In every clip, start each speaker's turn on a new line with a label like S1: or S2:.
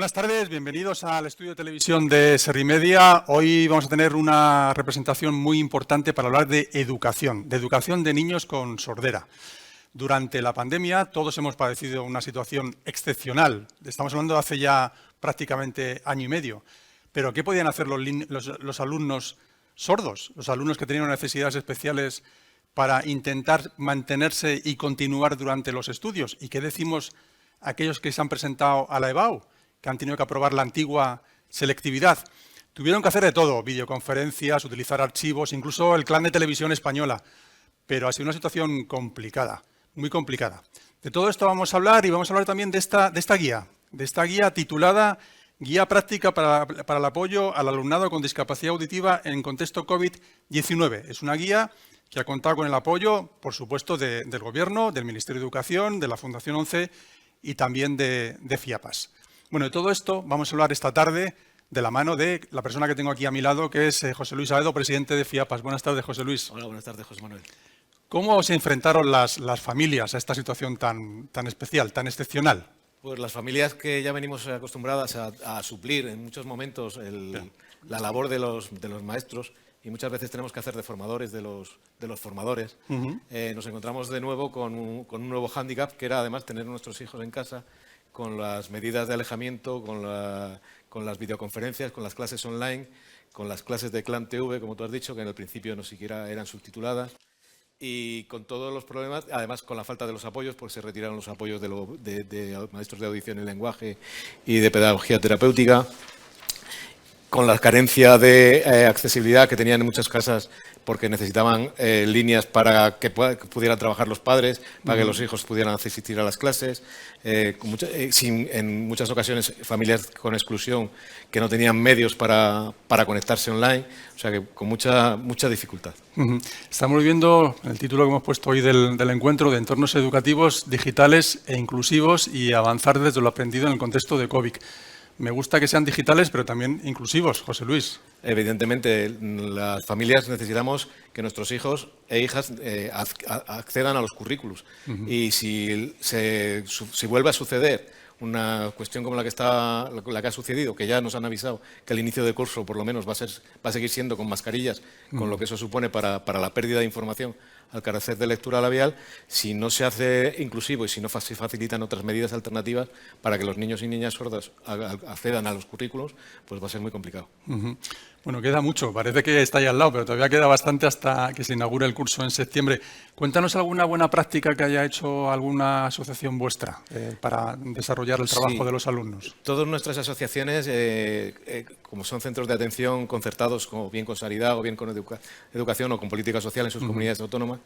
S1: Buenas tardes, bienvenidos al estudio de televisión de Serrimedia. Hoy vamos a tener una representación muy importante para hablar de educación de niños con sordera. Durante la pandemia todos hemos padecido una situación excepcional. Estamos hablando de hace ya prácticamente año y medio. Pero ¿qué podían hacer los alumnos sordos, los alumnos que tenían necesidades especiales para intentar mantenerse y continuar durante los estudios? ¿Y qué decimos aquellos que se han presentado a la EBAU, que han tenido que aprobar la antigua selectividad? Tuvieron que hacer de todo, videoconferencias, utilizar archivos, incluso el Clan de Televisión Española. Pero ha sido una situación complicada, muy complicada. De todo esto vamos a hablar y vamos a hablar también de esta guía titulada Guía práctica para el apoyo al alumnado con discapacidad auditiva en contexto COVID-19. Es una guía que ha contado con el apoyo, por supuesto, del Gobierno, del Ministerio de Educación, de la Fundación 11 y también de FIAPAS. Bueno, de todo esto vamos a hablar esta tarde de la mano de la persona que tengo aquí a mi lado, que es José Luis Aedo, presidente de FIAPAS. Buenas tardes, José Luis.
S2: Hola, buenas tardes, José Manuel.
S1: ¿Cómo se enfrentaron las familias a esta situación tan especial, tan excepcional?
S2: Pues las familias que ya venimos acostumbradas a suplir en muchos momentos la labor de los maestros, y muchas veces tenemos que hacer de formadores de los formadores, nos encontramos de nuevo con un nuevo hándicap, que era además tener a nuestros hijos en casa con las medidas de alejamiento, con las videoconferencias, con las clases online, con las clases de Clan TV, como tú has dicho, que en el principio no siquiera eran subtituladas. Y con todos los problemas, además con la falta de los apoyos, pues se retiraron los apoyos de maestros de audición y lenguaje y de pedagogía terapéutica, con la carencia de accesibilidad que tenían en muchas casas porque necesitaban líneas para que pudieran trabajar los padres, para que los hijos pudieran asistir a las clases, en muchas ocasiones familias con exclusión que no tenían medios para conectarse online, o sea que con mucha dificultad.
S1: Estamos viendo el título que hemos puesto hoy del encuentro de entornos educativos digitales e inclusivos y avanzar desde lo aprendido en el contexto de COVID. Me gusta que sean digitales, pero también inclusivos, José Luis.
S2: Evidentemente, las familias necesitamos que nuestros hijos e hijas accedan a los currículos. Y si vuelve a suceder una cuestión como la que ha sucedido, que ya nos han avisado que el inicio de curso por lo menos va a seguir siendo con mascarillas, con lo que eso supone para la pérdida de información al carecer de lectura labial, si no se hace inclusivo y si no se facilitan otras medidas alternativas para que los niños y niñas sordas accedan a los currículos, pues va a ser muy complicado.
S1: Bueno, queda mucho, parece que está ahí al lado, pero todavía queda bastante hasta que se inaugure el curso en septiembre. Cuéntanos alguna buena práctica que haya hecho alguna asociación vuestra para desarrollar el trabajo de los alumnos.
S2: Todas nuestras asociaciones, como son centros de atención concertados, como bien con Sanidad o bien con Educación o con Política Social en sus comunidades autónomas,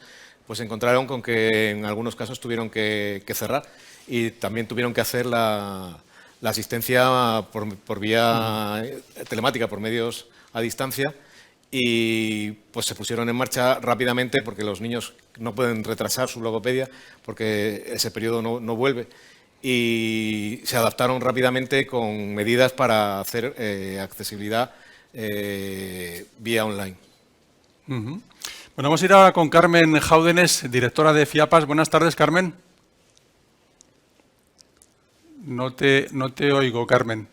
S2: pues se encontraron con que en algunos casos tuvieron que cerrar y también tuvieron que hacer la asistencia por vía telemática, por medios a distancia, y pues se pusieron en marcha rápidamente porque los niños no pueden retrasar su logopedia porque ese periodo no vuelve, y se adaptaron rápidamente con medidas para hacer accesibilidad vía online.
S1: Bueno, vamos a ir ahora con Carmen Jáudenes, directora de FIAPAS. Buenas tardes, Carmen. No te oigo, Carmen.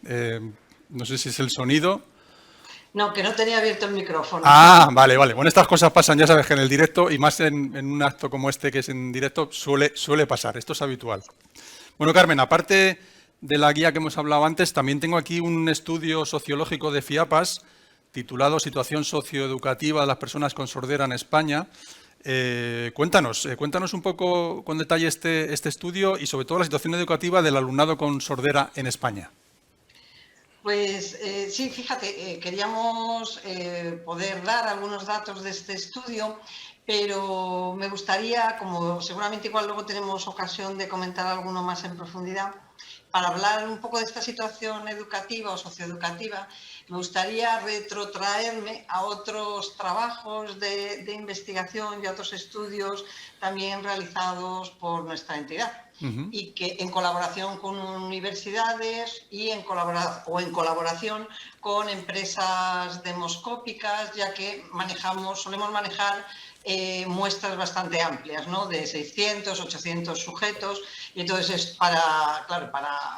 S1: No sé si es el sonido.
S3: No, que no tenía abierto el micrófono.
S1: Ah, vale. Bueno, estas cosas pasan, ya sabes que en el directo, y más en un acto como este que es en directo, suele pasar. Esto es habitual. Bueno, Carmen, aparte de la guía que hemos hablado antes, también tengo aquí un estudio sociológico de FIAPAS titulado Situación socioeducativa de las personas con sordera en España. Cuéntanos un poco con detalle este estudio y sobre todo la situación educativa del alumnado con sordera en España.
S3: Pues sí, fíjate, queríamos poder dar algunos datos de este estudio, pero me gustaría, como seguramente igual luego tenemos ocasión de comentar alguno más en profundidad, para hablar un poco de esta situación educativa o socioeducativa, me gustaría retrotraerme a otros trabajos de investigación y a otros estudios también realizados por nuestra entidad. Y que en colaboración con universidades y en colaboración con empresas demoscópicas, ya que solemos manejar muestras bastante amplias, ¿no? De 600, 800 sujetos, y entonces es para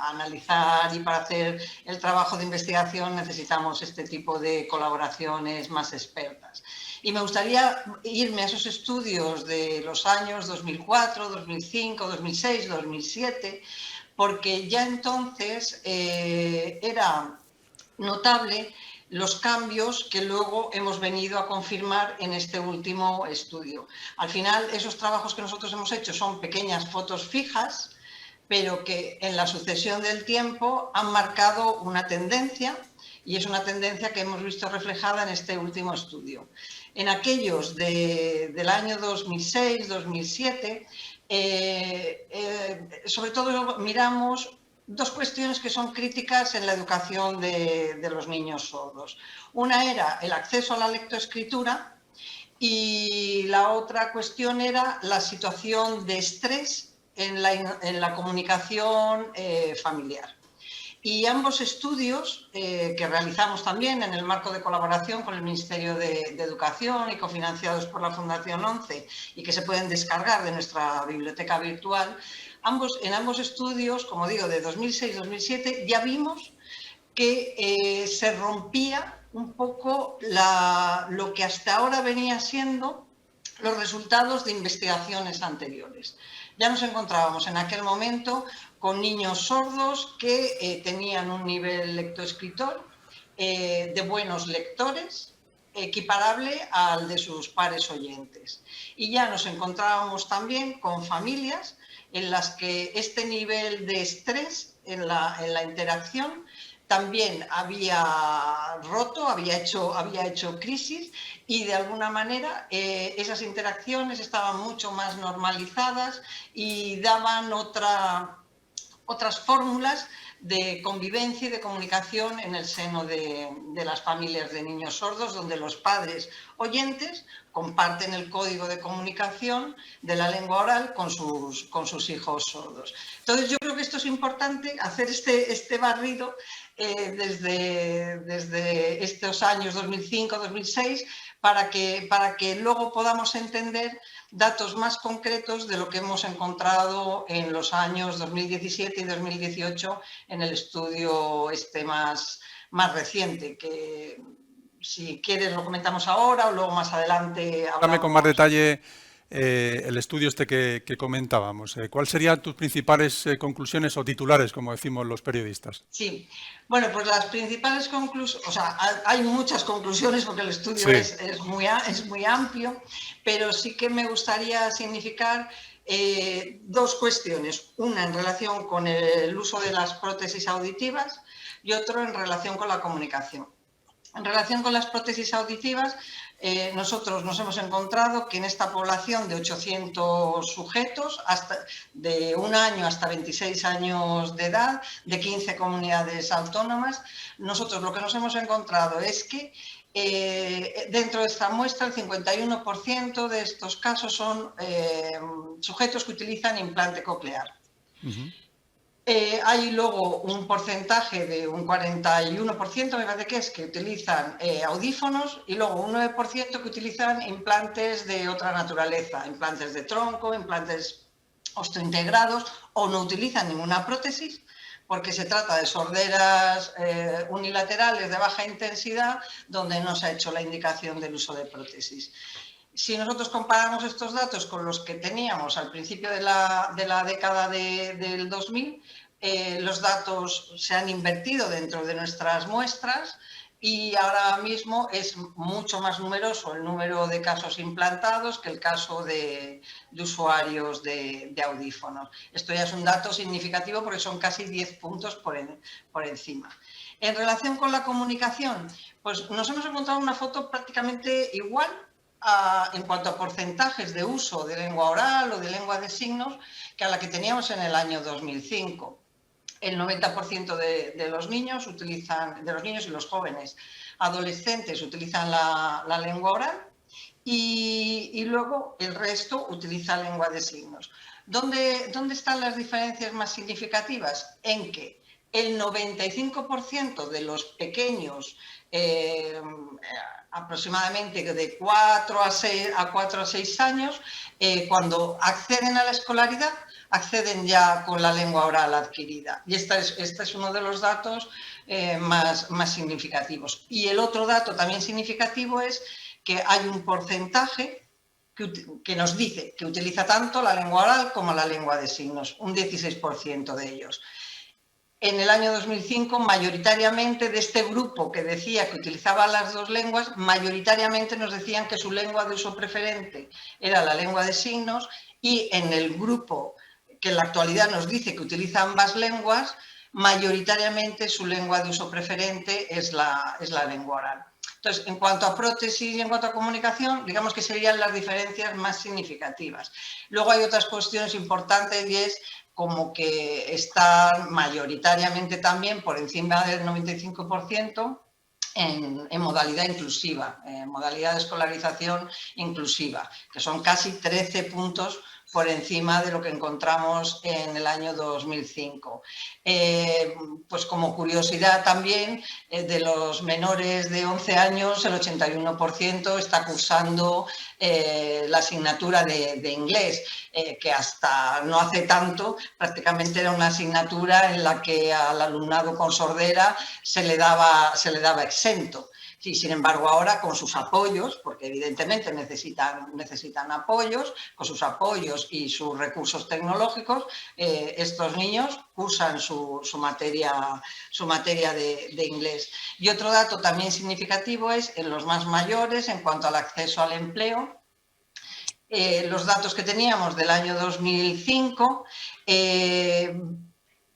S3: analizar y para hacer el trabajo de investigación necesitamos este tipo de colaboraciones más expertas. Y me gustaría irme a esos estudios de los años 2004, 2005, 2006, 2007, porque ya entonces era notable los cambios que luego hemos venido a confirmar en este último estudio. Al final, esos trabajos que nosotros hemos hecho son pequeñas fotos fijas, pero que en la sucesión del tiempo han marcado una tendencia, y es una tendencia que hemos visto reflejada en este último estudio. En aquellos del año 2006-2007, sobre todo miramos dos cuestiones que son críticas en la educación de los niños sordos. Una era el acceso a la lectoescritura y la otra cuestión era la situación de estrés en la comunicación familiar. Y ambos estudios que realizamos también en el marco de colaboración con el Ministerio de Educación y cofinanciados por la Fundación 11 y que se pueden descargar de nuestra biblioteca virtual, en ambos estudios, como digo, de 2006-2007, ya vimos que se rompía un poco lo que hasta ahora venía siendo los resultados de investigaciones anteriores. Ya nos encontrábamos en aquel momento con niños sordos que tenían un nivel lectoescritor de buenos lectores, equiparable al de sus pares oyentes. Y ya nos encontrábamos también con familias en las que este nivel de estrés en la interacción también había roto, había hecho crisis, y de alguna manera esas interacciones estaban mucho más normalizadas y daban otras fórmulas de convivencia y de comunicación en el seno de las familias de niños sordos, donde los padres oyentes comparten el código de comunicación de la lengua oral con sus hijos sordos. Entonces, yo creo que esto es importante, hacer este barrido desde estos años 2005-2006 para que luego podamos entender datos más concretos de lo que hemos encontrado en los años 2017 y 2018 en el estudio más reciente, que si quieres lo comentamos ahora o luego más adelante hablamos.
S1: Dame con más detalle el estudio que comentábamos. ¿Cuáles serían tus principales conclusiones o titulares, como decimos los periodistas?
S3: Sí, bueno, pues las principales conclusiones, o sea, hay muchas conclusiones porque el estudio es muy amplio, pero sí que me gustaría significar dos cuestiones. Una en relación con el uso de las prótesis auditivas y otro en relación con la comunicación. En relación con las prótesis auditivas, nosotros nos hemos encontrado que en esta población de 800 sujetos, de 1 año hasta 26 años de edad, de 15 comunidades autónomas, nosotros lo que nos hemos encontrado es que dentro de esta muestra el 51% de estos casos son sujetos que utilizan implante coclear. Hay luego un porcentaje de un 41%, me parece que utilizan audífonos, y luego un 9% que utilizan implantes de otra naturaleza, implantes de tronco, implantes osteointegrados, o no utilizan ninguna prótesis, porque se trata de sorderas unilaterales de baja intensidad donde no se ha hecho la indicación del uso de prótesis. Si nosotros comparamos estos datos con los que teníamos al principio de la década del 2000, los datos se han invertido dentro de nuestras muestras y ahora mismo es mucho más numeroso el número de casos implantados que el caso de usuarios de audífonos. Esto ya es un dato significativo porque son casi 10 puntos por encima. En relación con la comunicación, pues nos hemos encontrado una foto prácticamente igual en cuanto a porcentajes de uso de lengua oral o de lengua de signos que a la que teníamos en el año 2005. El 90% de los niños y los jóvenes adolescentes utilizan la lengua oral y luego el resto utiliza lengua de signos. ¿Dónde están las diferencias más significativas? En que el 95% de los pequeños aproximadamente de 4 a 6 años, cuando acceden a la escolaridad, acceden ya con la lengua oral adquirida. Y este es uno de los datos más significativos. Y el otro dato también significativo es que hay un porcentaje que nos dice que utiliza tanto la lengua oral como la lengua de signos, un 16% de ellos. En el año 2005, mayoritariamente de este grupo que decía que utilizaba las dos lenguas, mayoritariamente nos decían que su lengua de uso preferente era la lengua de signos, y en el grupo que en la actualidad nos dice que utiliza ambas lenguas, mayoritariamente su lengua de uso preferente es la lengua oral. Entonces, en cuanto a prótesis y en cuanto a comunicación, digamos que serían las diferencias más significativas. Luego hay otras cuestiones importantes, y es como que están mayoritariamente también por encima del 95% en modalidad inclusiva, en modalidad de escolarización inclusiva, que son casi 13 puntos por encima de lo que encontramos en el año 2005. Pues como curiosidad también, de los menores de 11 años, el 81% está cursando la asignatura de inglés, que hasta no hace tanto prácticamente era una asignatura en la que al alumnado con sordera se le daba exento. Sí, sin embargo, ahora con sus apoyos, porque evidentemente necesitan apoyos, con sus apoyos y sus recursos tecnológicos, estos niños cursan su materia de inglés. Y otro dato también significativo es en los más mayores, en cuanto al acceso al empleo. Los datos que teníamos del año 2005,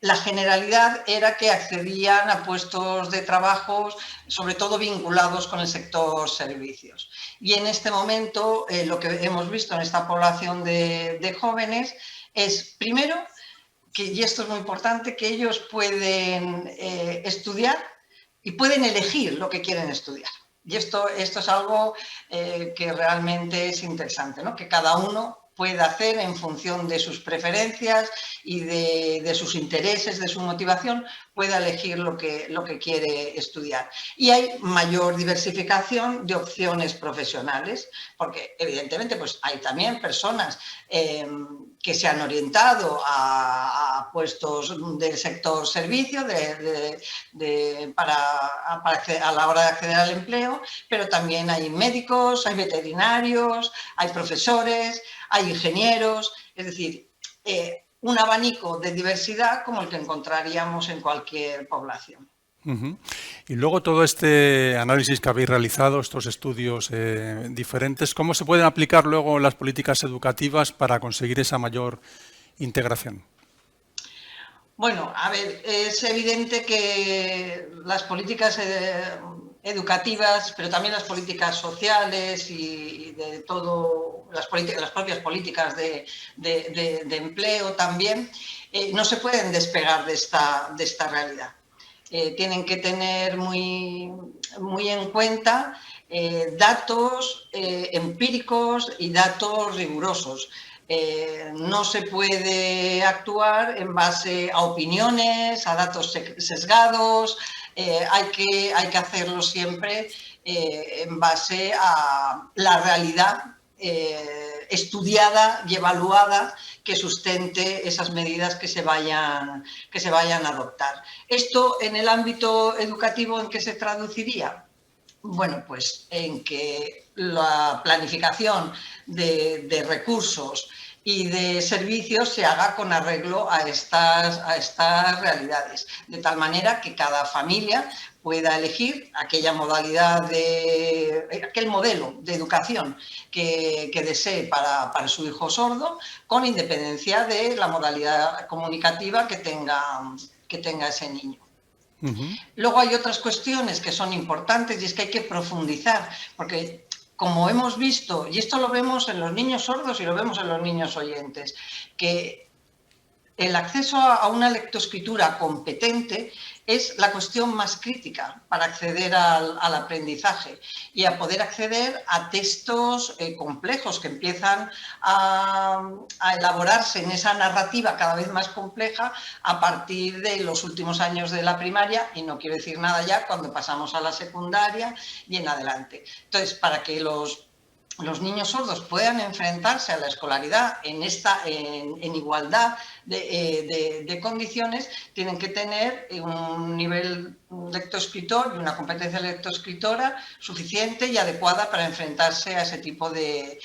S3: la generalidad era que accedían a puestos de trabajo, sobre todo vinculados con el sector servicios. Y en este momento, lo que hemos visto en esta población de jóvenes es, primero, y esto es muy importante, que ellos pueden estudiar y pueden elegir lo que quieren estudiar. Y esto es algo que realmente es interesante, ¿no? Que cada uno puede hacer en función de sus preferencias y de sus intereses, de su motivación, pueda elegir lo que quiere estudiar. Y hay mayor diversificación de opciones profesionales, porque evidentemente pues, hay también personas que se han orientado a puestos del sector servicio a la hora de acceder al empleo, pero también hay médicos, hay veterinarios, hay profesores, hay ingenieros, es decir, un abanico de diversidad como el que encontraríamos en cualquier población.
S1: Y luego todo este análisis que habéis realizado, estos estudios diferentes, ¿cómo se pueden aplicar luego las políticas educativas para conseguir esa mayor integración?
S3: Bueno, a ver, es evidente que las políticas educativas, pero también las políticas sociales y de todo, las propias políticas de empleo también, no se pueden despegar de esta realidad. Tienen que tener muy en cuenta datos empíricos y datos rigurosos. No se puede actuar en base a opiniones, a datos sesgados, hay que hacerlo siempre en base a la realidad estudiada y evaluada que sustente esas medidas que se vayan a adoptar. ¿Esto en el ámbito educativo en qué se traduciría? Bueno, pues en que la planificación de recursos y de servicios se haga con arreglo a estas realidades, de tal manera que cada familia pueda elegir aquella modalidad aquel modelo de educación que desee para su hijo sordo, con independencia de la modalidad comunicativa que tenga ese niño. Luego hay otras cuestiones que son importantes y es que hay que profundizar, porque como hemos visto, y esto lo vemos en los niños sordos y lo vemos en los niños oyentes, que el acceso a una lectoescritura competente es la cuestión más crítica para acceder al aprendizaje y a poder acceder a textos complejos que empiezan a elaborarse en esa narrativa cada vez más compleja a partir de los últimos años de la primaria, y no quiero decir nada ya cuando pasamos a la secundaria y en adelante. Entonces, para que los niños sordos puedan enfrentarse a la escolaridad en igualdad de condiciones, tienen que tener un nivel lectoescritor y una competencia lectoescritora suficiente y adecuada para enfrentarse a ese tipo de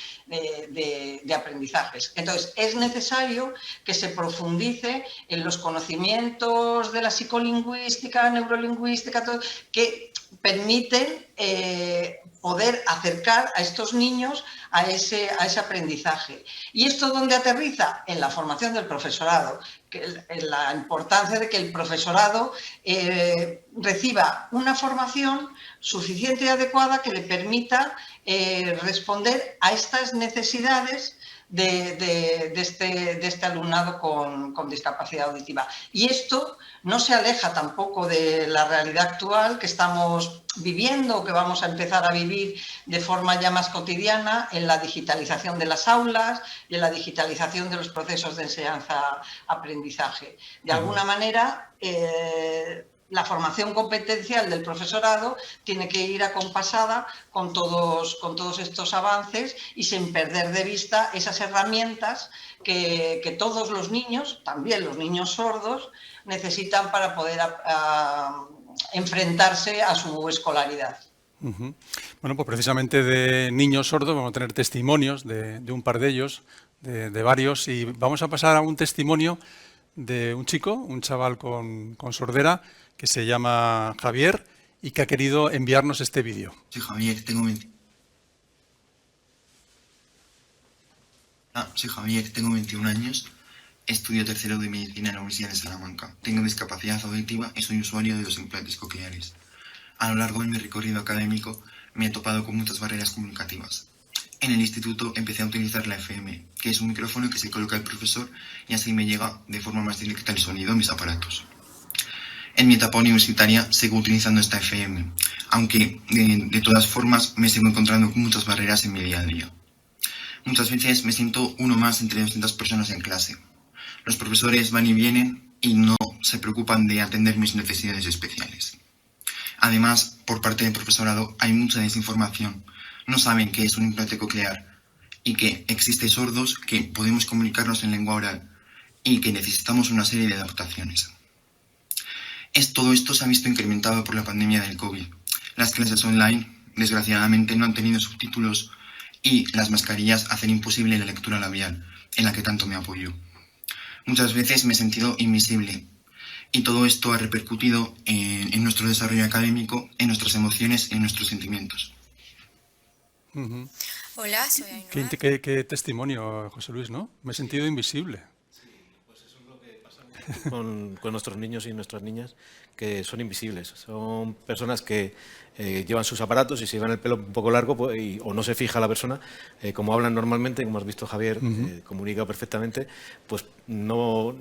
S3: aprendizajes. Entonces, es necesario que se profundice en los conocimientos de la psicolingüística, neurolingüística, que permiten poder acercar a estos niños a ese aprendizaje. ¿Y esto dónde aterriza? En la formación del profesorado, en la importancia de que el profesorado reciba una formación suficiente y adecuada que le permita responder a estas necesidades de este alumnado con discapacidad auditiva. Y esto no se aleja tampoco de la realidad actual que estamos viviendo, que vamos a empezar a vivir de forma ya más cotidiana en la digitalización de las aulas y en la digitalización de los procesos de enseñanza-aprendizaje. De alguna manera, la formación competencial del profesorado tiene que ir acompasada con todos estos avances y sin perder de vista esas herramientas que todos los niños, también los niños sordos, necesitan para poder enfrentarse a su escolaridad.
S1: Bueno, pues precisamente de niños sordos vamos a tener testimonios de un par de ellos, de varios, y vamos a pasar a un testimonio de un chico, un chaval con sordera, que se llama Javier y que ha querido enviarnos este vídeo.
S4: Soy Javier, tengo 21 años, estudio tercero de medicina en la Universidad de Salamanca. Tengo discapacidad auditiva y soy usuario de los implantes cocleares. A lo largo de mi recorrido académico me he topado con muchas barreras comunicativas. En el instituto empecé a utilizar la FM, que es un micrófono que se coloca el profesor y así me llega de forma más directa el sonido a mis aparatos. En mi etapa universitaria sigo utilizando esta FM, aunque de todas formas me sigo encontrando con muchas barreras en mi día a día. Muchas veces me siento uno más entre 200 personas en clase. Los profesores van y vienen y no se preocupan de atender mis necesidades especiales. Además, por parte del profesorado hay mucha desinformación. No saben qué es un implante coclear y que existen sordos que podemos comunicarnos en lengua oral y que necesitamos una serie de adaptaciones. Todo esto se ha visto incrementado por la pandemia del COVID. Las clases online, desgraciadamente, no han tenido subtítulos y las mascarillas hacen imposible la lectura labial, en la que tanto me apoyo. Muchas veces me he sentido invisible y todo esto ha repercutido en nuestro desarrollo académico, en nuestras emociones y en nuestros sentimientos.
S5: Hola, soy Ainhoa.
S1: Qué testimonio, José Luis, ¿no? Me he sentido invisible.
S2: Con nuestros niños y nuestras niñas, que son invisibles. Son personas que llevan sus aparatos y se llevan el pelo un poco largo o no se fija la persona, como hablan normalmente, como has visto Javier, comunica perfectamente, pues no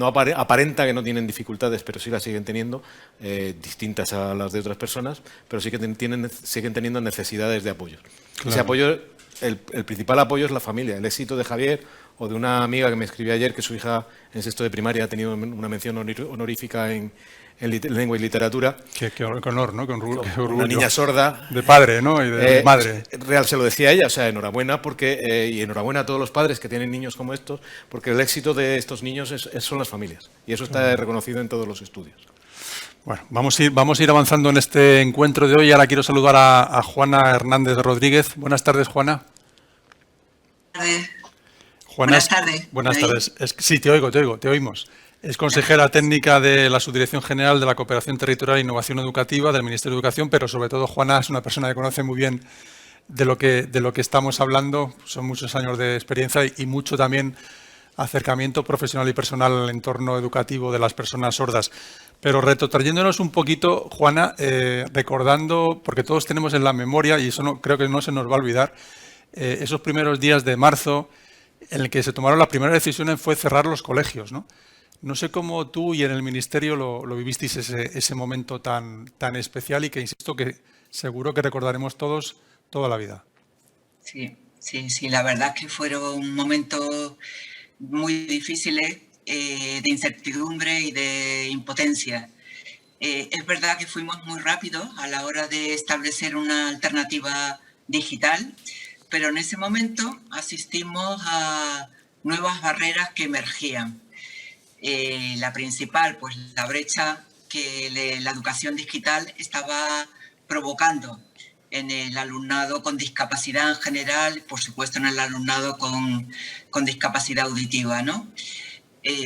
S2: aparenta que no tienen dificultades, pero sí las siguen teniendo, distintas a las de otras personas, pero sí que siguen teniendo necesidades de apoyo. Claro. Ese apoyo, el principal apoyo es la familia. El éxito de Javier o de una amiga que me escribió ayer que su hija en sexto de primaria ha tenido una mención honorífica en lengua y literatura.
S1: Qué honor, ¿no? Qué orgullo.
S2: Una niña sorda.
S1: De padre, ¿no? Y de madre.
S2: Real se lo decía ella, o sea, enhorabuena y enhorabuena a todos los padres que tienen niños como estos, porque el éxito de estos niños son las familias y eso está reconocido en todos los estudios.
S1: Bueno, vamos a ir avanzando en este encuentro de hoy. Ahora quiero saludar a Juana Hernández Rodríguez. Buenas tardes, Juana. Juana,
S6: buenas tardes.
S1: Buenas tardes. Sí, te oímos. Es consejera técnica de la Subdirección General de la Cooperación Territorial e Innovación Educativa del Ministerio de Educación, pero sobre todo Juana es una persona que conoce muy bien de lo que estamos hablando. Son muchos años de experiencia y mucho también acercamiento profesional y personal al entorno educativo de las personas sordas. Pero retrotrayéndonos un poquito, Juana, recordando, porque todos tenemos en la memoria, y eso creo que no se nos va a olvidar, esos primeros días de marzo en el que se tomaron las primeras decisiones fue cerrar los colegios, ¿no? No sé cómo tú y en el Ministerio lo vivisteis ese momento tan especial y que, insisto, que seguro que recordaremos todos toda la vida.
S5: Sí, sí, sí, la verdad es que fueron momentos muy difíciles, de incertidumbre y de impotencia. Es verdad que fuimos muy rápidos a la hora de establecer una alternativa digital, pero en ese momento asistimos a nuevas barreras que emergían. La principal, pues la brecha que la educación digital estaba provocando en el alumnado con discapacidad en general, por supuesto en el alumnado con discapacidad auditiva, ¿no?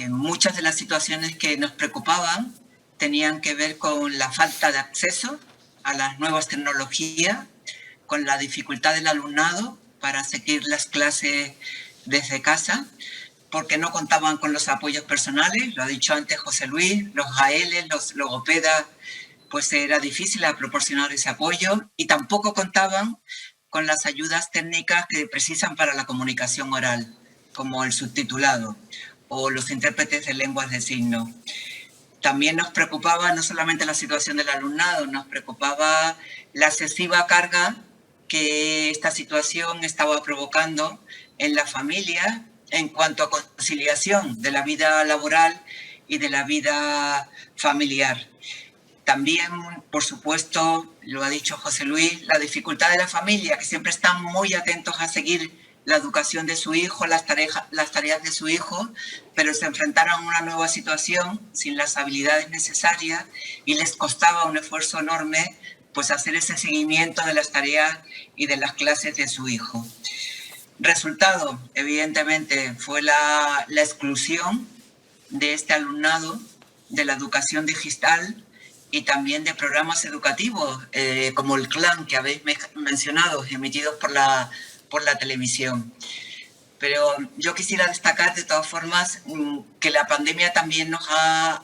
S5: Muchas de las situaciones que nos preocupaban tenían que ver con la falta de acceso a las nuevas tecnologías, con la dificultad del alumnado para seguir las clases desde casa, porque no contaban con los apoyos personales, lo ha dicho antes José Luis, los AL, los logopedas, pues era difícil proporcionar ese apoyo, y tampoco contaban con las ayudas técnicas que precisan para la comunicación oral, como el subtitulado o los intérpretes de lenguas de signos. También nos preocupaba no solamente la situación del alumnado, nos preocupaba la excesiva carga que esta situación estaba provocando en la familia en cuanto a conciliación de la vida laboral y de la vida familiar. También, por supuesto, lo ha dicho José Luis, la dificultad de la familia, que siempre están muy atentos a seguir la educación de su hijo, las tareas de su hijo, pero se enfrentaron a una nueva situación sin las habilidades necesarias y les costaba un esfuerzo enorme pues hacer ese seguimiento de las tareas y de las clases de su hijo. Resultado, evidentemente, fue la exclusión de este alumnado de la educación digital y también de programas educativos como el CLAN que habéis mencionado, emitidos por la televisión. Pero yo quisiera destacar de todas formas que la pandemia también nos ha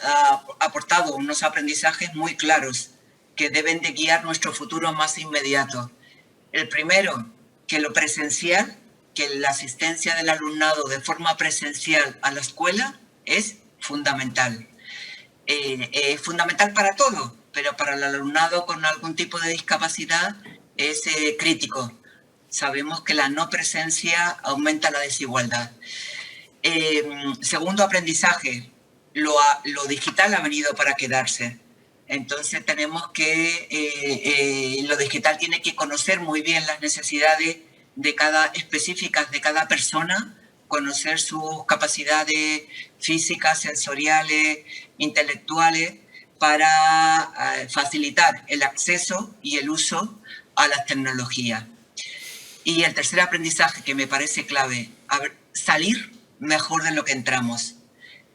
S5: aportado unos aprendizajes muy claros que deben de guiar nuestro futuro más inmediato. El primero, que lo presencial, que la asistencia del alumnado de forma presencial a la escuela es fundamental. Es fundamental para todo, pero para el alumnado con algún tipo de discapacidad es crítico. Sabemos que la no presencia aumenta la desigualdad. Segundo aprendizaje, lo digital ha venido para quedarse. Entonces tenemos que, lo digital tiene que conocer muy bien las necesidades específicas de cada persona, conocer sus capacidades físicas, sensoriales, intelectuales, para facilitar el acceso y el uso a las tecnologías. Y el tercer aprendizaje que me parece clave, salir mejor de lo que entramos.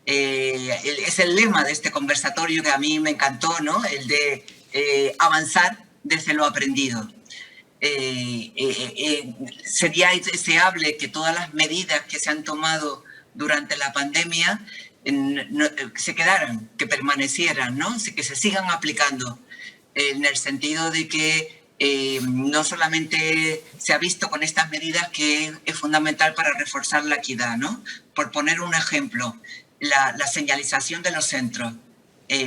S5: Es el lema de este conversatorio que a mí me encantó, ¿no? El de avanzar desde lo aprendido. Sería deseable que todas las medidas que se han tomado durante la pandemia se quedaran, que permanecieran, ¿no? Que se sigan aplicando, en el sentido de que no solamente se ha visto con estas medidas que es fundamental para reforzar la equidad, ¿no? Por poner un ejemplo, la señalización de los centros,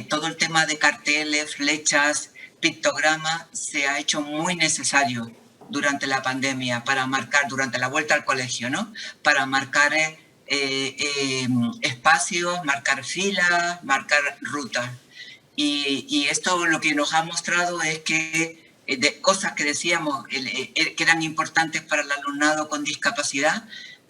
S5: todo el tema de carteles, flechas, pictogramas se ha hecho muy necesario durante la pandemia para marcar, durante la vuelta al colegio, ¿no? Para marcar espacios, marcar filas, marcar rutas. Y esto lo que nos ha mostrado es que de cosas que decíamos que eran importantes para el alumnado con discapacidad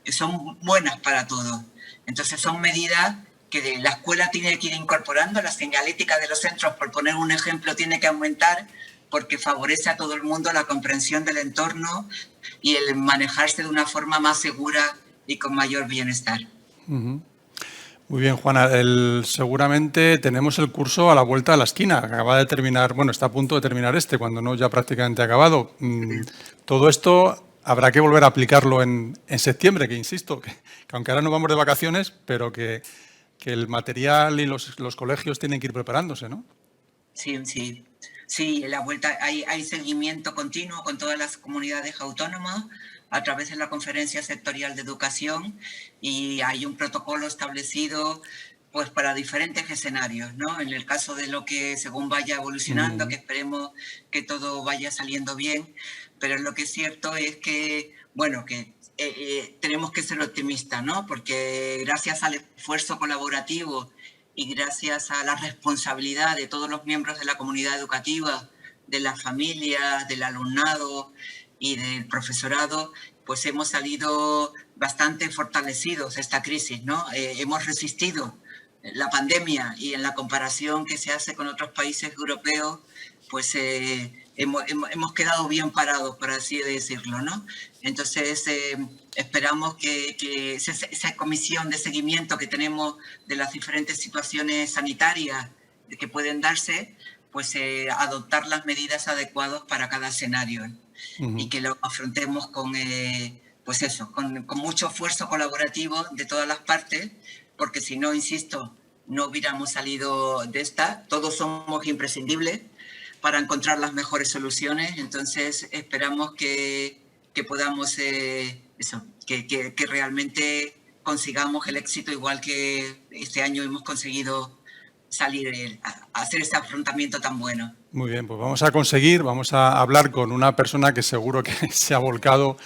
S5: son buenas para todos. Entonces son medidas que la escuela tiene que ir incorporando. La señalética de los centros, por poner un ejemplo, tiene que aumentar porque favorece a todo el mundo la comprensión del entorno y el manejarse de una forma más segura y con mayor bienestar.
S1: Uh-huh. Muy bien, Juana. Seguramente tenemos el curso a la vuelta de la esquina. Acaba de terminar, bueno, está a punto de terminar cuando no ya prácticamente ha acabado. Todo esto habrá que volver a aplicarlo en septiembre, que insisto, que aunque ahora no vamos de vacaciones, pero que el material y los colegios tienen que ir preparándose, ¿no?
S5: Sí, sí. Sí, en la vuelta hay seguimiento continuo con todas las comunidades autónomas a través de la Conferencia Sectorial de Educación y hay un protocolo establecido pues para diferentes escenarios, ¿no? En el caso de lo que según vaya evolucionando, que esperemos que todo vaya saliendo bien, pero lo que es cierto es que, bueno, que tenemos que ser optimistas, ¿no? Porque gracias al esfuerzo colaborativo y gracias a la responsabilidad de todos los miembros de la comunidad educativa, de las familias, del alumnado y del profesorado, pues hemos salido bastante fortalecidos de esta crisis, ¿no? Hemos resistido la pandemia y en la comparación que se hace con otros países europeos, pues hemos quedado bien parados, por así decirlo, ¿no? Entonces, esperamos que esa comisión de seguimiento que tenemos de las diferentes situaciones sanitarias que pueden darse, pues adoptar las medidas adecuadas para cada escenario, ¿eh? Y que lo afrontemos con, pues eso, con mucho esfuerzo colaborativo de todas las partes, porque si no, insisto, no hubiéramos salido de esta. Todos somos imprescindibles para encontrar las mejores soluciones. Entonces, esperamos que podamos, eso, que realmente consigamos el éxito, igual que este año hemos conseguido salir a hacer este afrontamiento tan bueno.
S1: Muy bien, pues vamos a hablar con una persona que seguro que se ha volcado,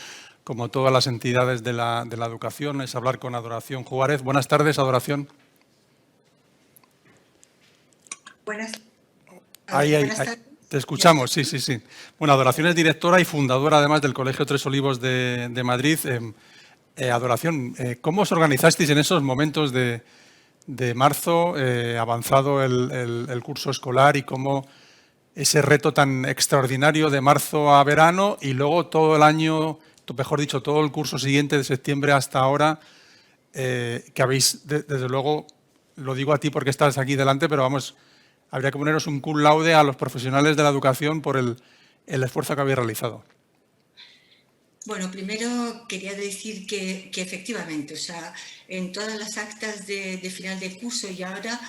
S1: como todas las entidades de la educación, es hablar con Adoración Juárez. Buenas tardes, Adoración.
S6: Buenas
S1: Ahí. Te escuchamos, sí. Bueno, Adoración es directora y fundadora, además, del Colegio Tres Olivos de Madrid. Adoración, ¿cómo os organizasteis en esos momentos de marzo, avanzado el curso escolar, y cómo ese reto tan extraordinario de marzo a verano y luego todo el año, mejor dicho, todo el curso siguiente de septiembre hasta ahora, que habéis, desde luego, lo digo a ti porque estás aquí delante, pero vamos, habría que poneros un cum laude a los profesionales de la educación por el esfuerzo que habéis realizado.
S6: Bueno, primero quería decir que efectivamente, o sea, en todas las actas de final de curso y ahora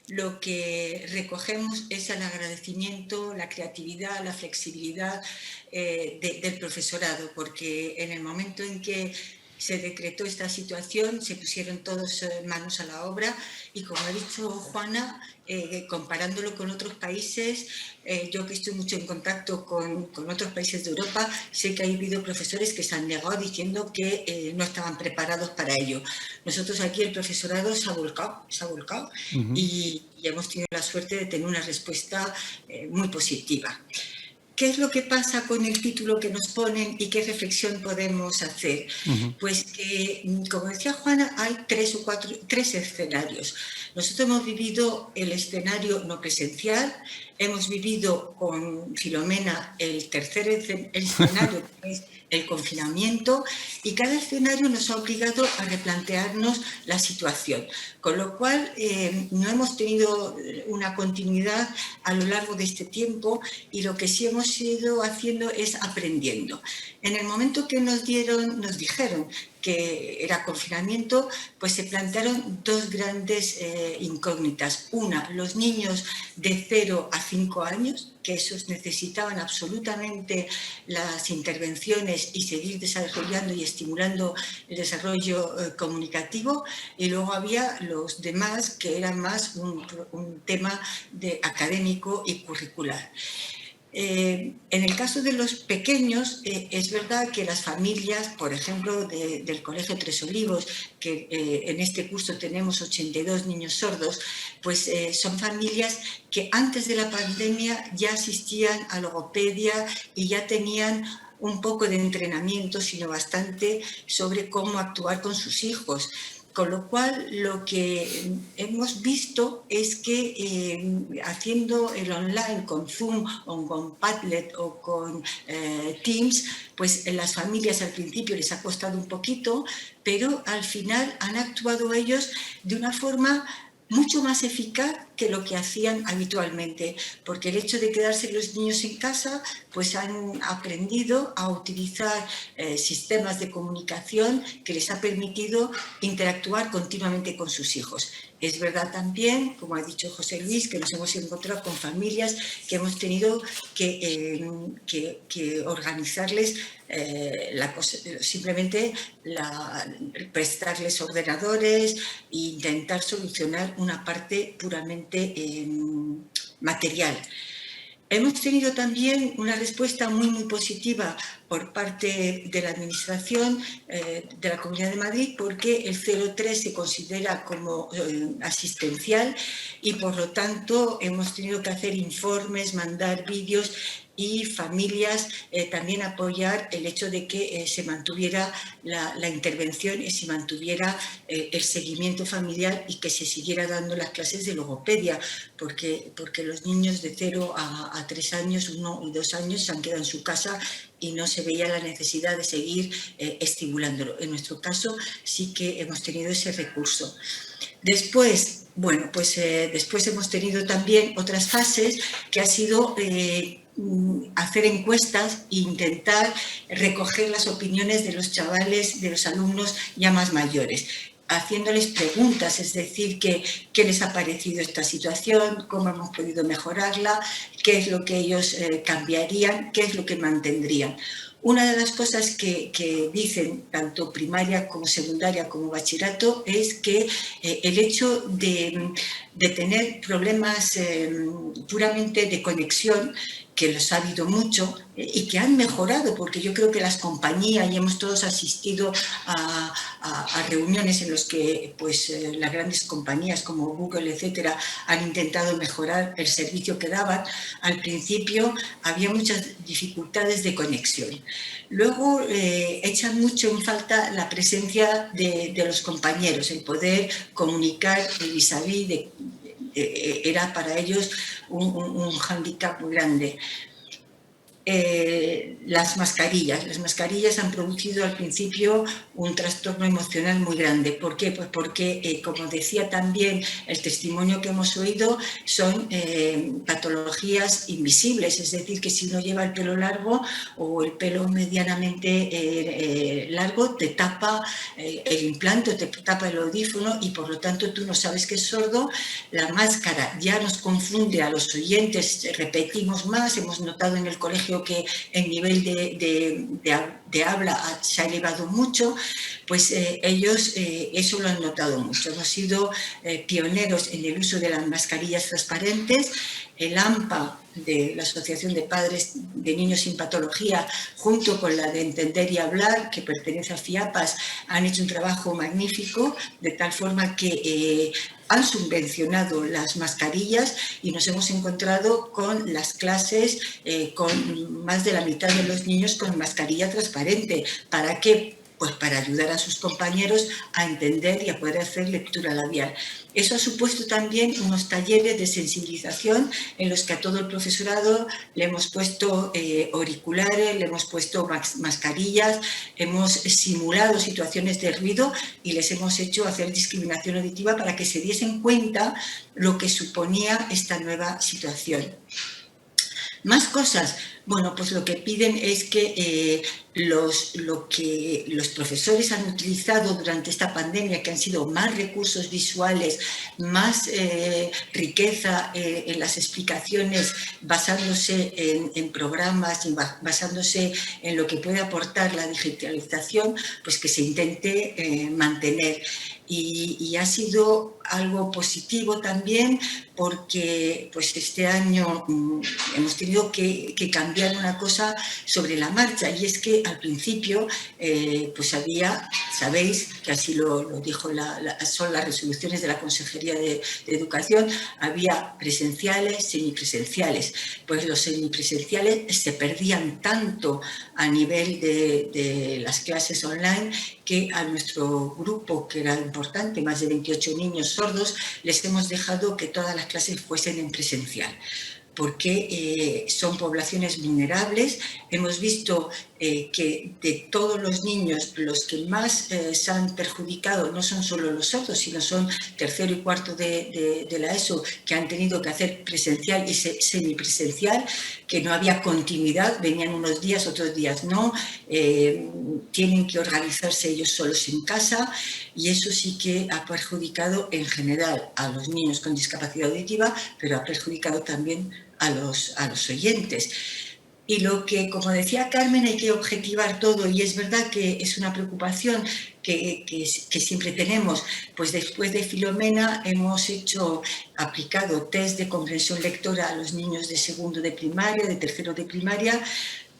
S6: lo que recogemos es el agradecimiento, la creatividad, la flexibilidad del profesorado, porque en el momento en que se decretó esta situación, se pusieron todos manos a la obra y, como ha dicho Juana, comparándolo con otros países, yo que estoy mucho en contacto con otros países de Europa, sé que ha habido profesores que se han negado diciendo que no estaban preparados para ello. Nosotros aquí el profesorado se ha volcado y hemos tenido la suerte de tener una respuesta muy positiva. ¿Qué es lo que pasa con el título que nos ponen y qué reflexión podemos hacer? Pues que, como decía Juana, hay tres escenarios. Nosotros hemos vivido el escenario no presencial, hemos vivido con Filomena el tercer escenario, que es el confinamiento, y cada escenario nos ha obligado a replantearnos la situación, con lo cual no hemos tenido una continuidad a lo largo de este tiempo y lo que sí hemos ido haciendo es aprendiendo. En el momento que nos dijeron que era confinamiento, pues se plantearon dos grandes incógnitas. Una, los niños de 0 a 5 años, que esos necesitaban absolutamente las intervenciones y seguir desarrollando y estimulando el desarrollo comunicativo, y luego había los demás que eran más un tema académico y curricular. En el caso de los pequeños, es verdad que las familias, por ejemplo, del Colegio Tres Olivos, que en este curso tenemos 82 niños sordos, pues son familias que antes de la pandemia ya asistían a logopedia y ya tenían un poco de entrenamiento, sino bastante, sobre cómo actuar con sus hijos. Con lo cual, lo que hemos visto es que haciendo el online con Zoom o con Padlet o con Teams, pues en las familias al principio les ha costado un poquito, pero al final han actuado ellos de una forma mucho más eficaz que lo que hacían habitualmente, porque el hecho de quedarse los niños en casa, pues han aprendido a utilizar sistemas de comunicación que les ha permitido interactuar continuamente con sus hijos. Es verdad también, como ha dicho José Luis, que nos hemos encontrado con familias que hemos tenido que organizarles simplemente prestarles ordenadores e intentar solucionar una parte puramente material. Hemos tenido también una respuesta muy positiva por parte de la Administración de la Comunidad de Madrid, porque el 03 se considera como asistencial y, por lo tanto, hemos tenido que hacer informes, mandar vídeos y familias también apoyar el hecho de que se mantuviera la intervención y se mantuviera el seguimiento familiar y que se siguiera dando las clases de logopedia, porque los niños de 0 a 3 años, 1 y 2 años, se han quedado en su casa y no se veía la necesidad de seguir estimulándolo. En nuestro caso sí que hemos tenido ese recurso. Después, bueno, pues después hemos tenido también otras fases que ha sido hacer encuestas e intentar recoger las opiniones de los chavales, de los alumnos ya más mayores, haciéndoles preguntas, es decir, qué les ha parecido esta situación, cómo hemos podido mejorarla, qué es lo que ellos cambiarían, qué es lo que mantendrían. Una de las cosas que dicen tanto primaria como secundaria como bachillerato es que el hecho de tener problemas puramente de conexión, que los ha habido mucho y que han mejorado, porque yo creo que las compañías, y hemos todos asistido a reuniones en las que pues, las grandes compañías como Google, etcétera, han intentado mejorar el servicio que daban. Al principio había muchas dificultades de conexión. Luego echan mucho en falta la presencia de los compañeros, el poder comunicar el vis-a-vis era para ellos un hándicap muy grande. Las mascarillas han producido al principio un trastorno emocional muy grande. ¿Por qué? Pues porque, como decía también el testimonio que hemos oído, son patologías invisibles, es decir, que si uno lleva el pelo largo o el pelo medianamente largo, te tapa el implante, te tapa el audífono y por lo tanto tú no sabes que es sordo. La máscara ya nos confunde a los oyentes, repetimos más, hemos notado en el colegio que el nivel de habla se ha elevado mucho, pues ellos eso lo han notado mucho. Hemos sido pioneros en el uso de las mascarillas transparentes. El AMPA, de la Asociación de Padres de Niños sin Patología, junto con la de Entender y Hablar, que pertenece a FIAPAS, han hecho un trabajo magnífico, de tal forma que han subvencionado las mascarillas y nos hemos encontrado con las clases con más de la mitad de los niños con mascarilla transparente. ¿Para qué? Pues para ayudar a sus compañeros a entender y a poder hacer lectura labial. Eso ha supuesto también unos talleres de sensibilización en los que a todo el profesorado le hemos puesto auriculares, le hemos puesto mascarillas, hemos simulado situaciones de ruido y les hemos hecho hacer discriminación auditiva para que se diesen cuenta lo que suponía esta nueva situación. Más cosas. Bueno, pues lo que piden es que lo que los profesores han utilizado durante esta pandemia, que han sido más recursos visuales, más riqueza en las explicaciones, basándose en programas y basándose en lo que puede aportar la digitalización, pues que se intente mantener. Y ha sido algo positivo también porque pues este año hemos tenido que cambiar una cosa sobre la marcha, y es que al principio pues había, sabéis que así lo dijo son las resoluciones de la Consejería de Educación, había presenciales, semipresenciales. Pues los semipresenciales se perdían tanto a nivel de las clases online que a nuestro grupo, que era importante, más de 28 niños sordos, les hemos dejado que todas las clases fuesen en presencial, porque son poblaciones vulnerables. Hemos visto que de todos los niños, los que más se han perjudicado no son solo los sordos, sino son tercero y cuarto de la ESO, que han tenido que hacer presencial y semipresencial, que no había continuidad, venían unos días, otros días no, tienen que organizarse ellos solos en casa, y eso sí que ha perjudicado en general a los niños con discapacidad auditiva, pero ha perjudicado también a los oyentes. Y lo que, como decía Carmen, hay que objetivar todo, y es verdad que es una preocupación que siempre tenemos. Pues después de Filomena hemos aplicado test de comprensión lectora a los niños de segundo de primaria, de tercero de primaria,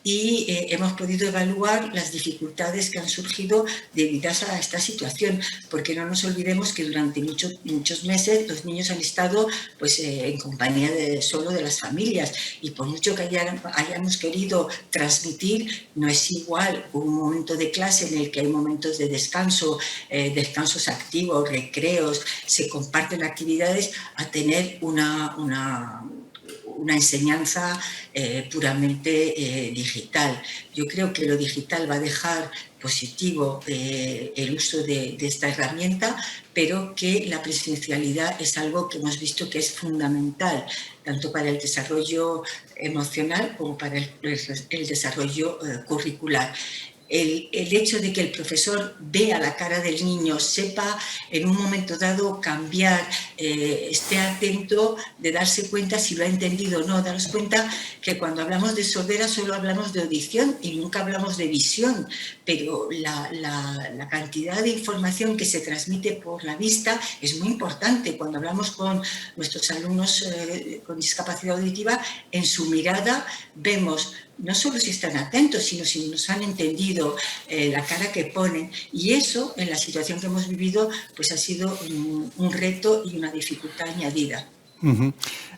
S6: y hemos podido evaluar las dificultades que han surgido debidas a esta situación, porque no nos olvidemos que durante muchos meses los niños han estado pues, en compañía solo de las familias, y por mucho que hayamos querido transmitir, no es igual un momento de clase en el que hay momentos de descanso, descansos activos, recreos, se comparten actividades, a tener una enseñanza puramente digital. Yo creo que lo digital va a dejar positivo el uso de esta herramienta, pero que la presencialidad es algo que hemos visto que es fundamental, tanto para el desarrollo emocional como para el desarrollo curricular. El hecho de que el profesor vea la cara del niño, sepa en un momento dado cambiar, esté atento de darse cuenta si lo ha entendido o no. Daros cuenta que cuando hablamos de sordera solo hablamos de audición y nunca hablamos de visión, pero la cantidad de información que se transmite por la vista es muy importante. Cuando hablamos con nuestros alumnos con discapacidad auditiva, en su mirada vemos no solo si están atentos, sino si nos han entendido, la cara que ponen. Y eso, en la situación que hemos vivido, pues ha sido un reto y una dificultad añadida.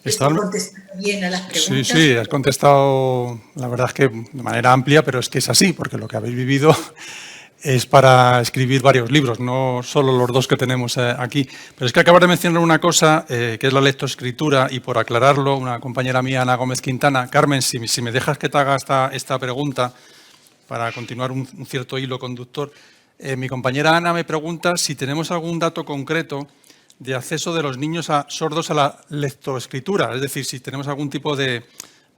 S6: ¿Estoy contestando bien a las preguntas?
S1: Sí, has contestado, la verdad es que de manera amplia, pero es que es así, porque lo que habéis vivido es para escribir varios libros, no solo los dos que tenemos aquí. Pero es que acabas de mencionar una cosa, que es la lectoescritura, y por aclararlo, una compañera mía, Ana Gómez Quintana. Carmen, si me dejas que te haga esta pregunta, para continuar un cierto hilo conductor. Mi compañera Ana me pregunta si tenemos algún dato concreto de acceso de los niños sordos a la lectoescritura, es decir, si tenemos algún tipo de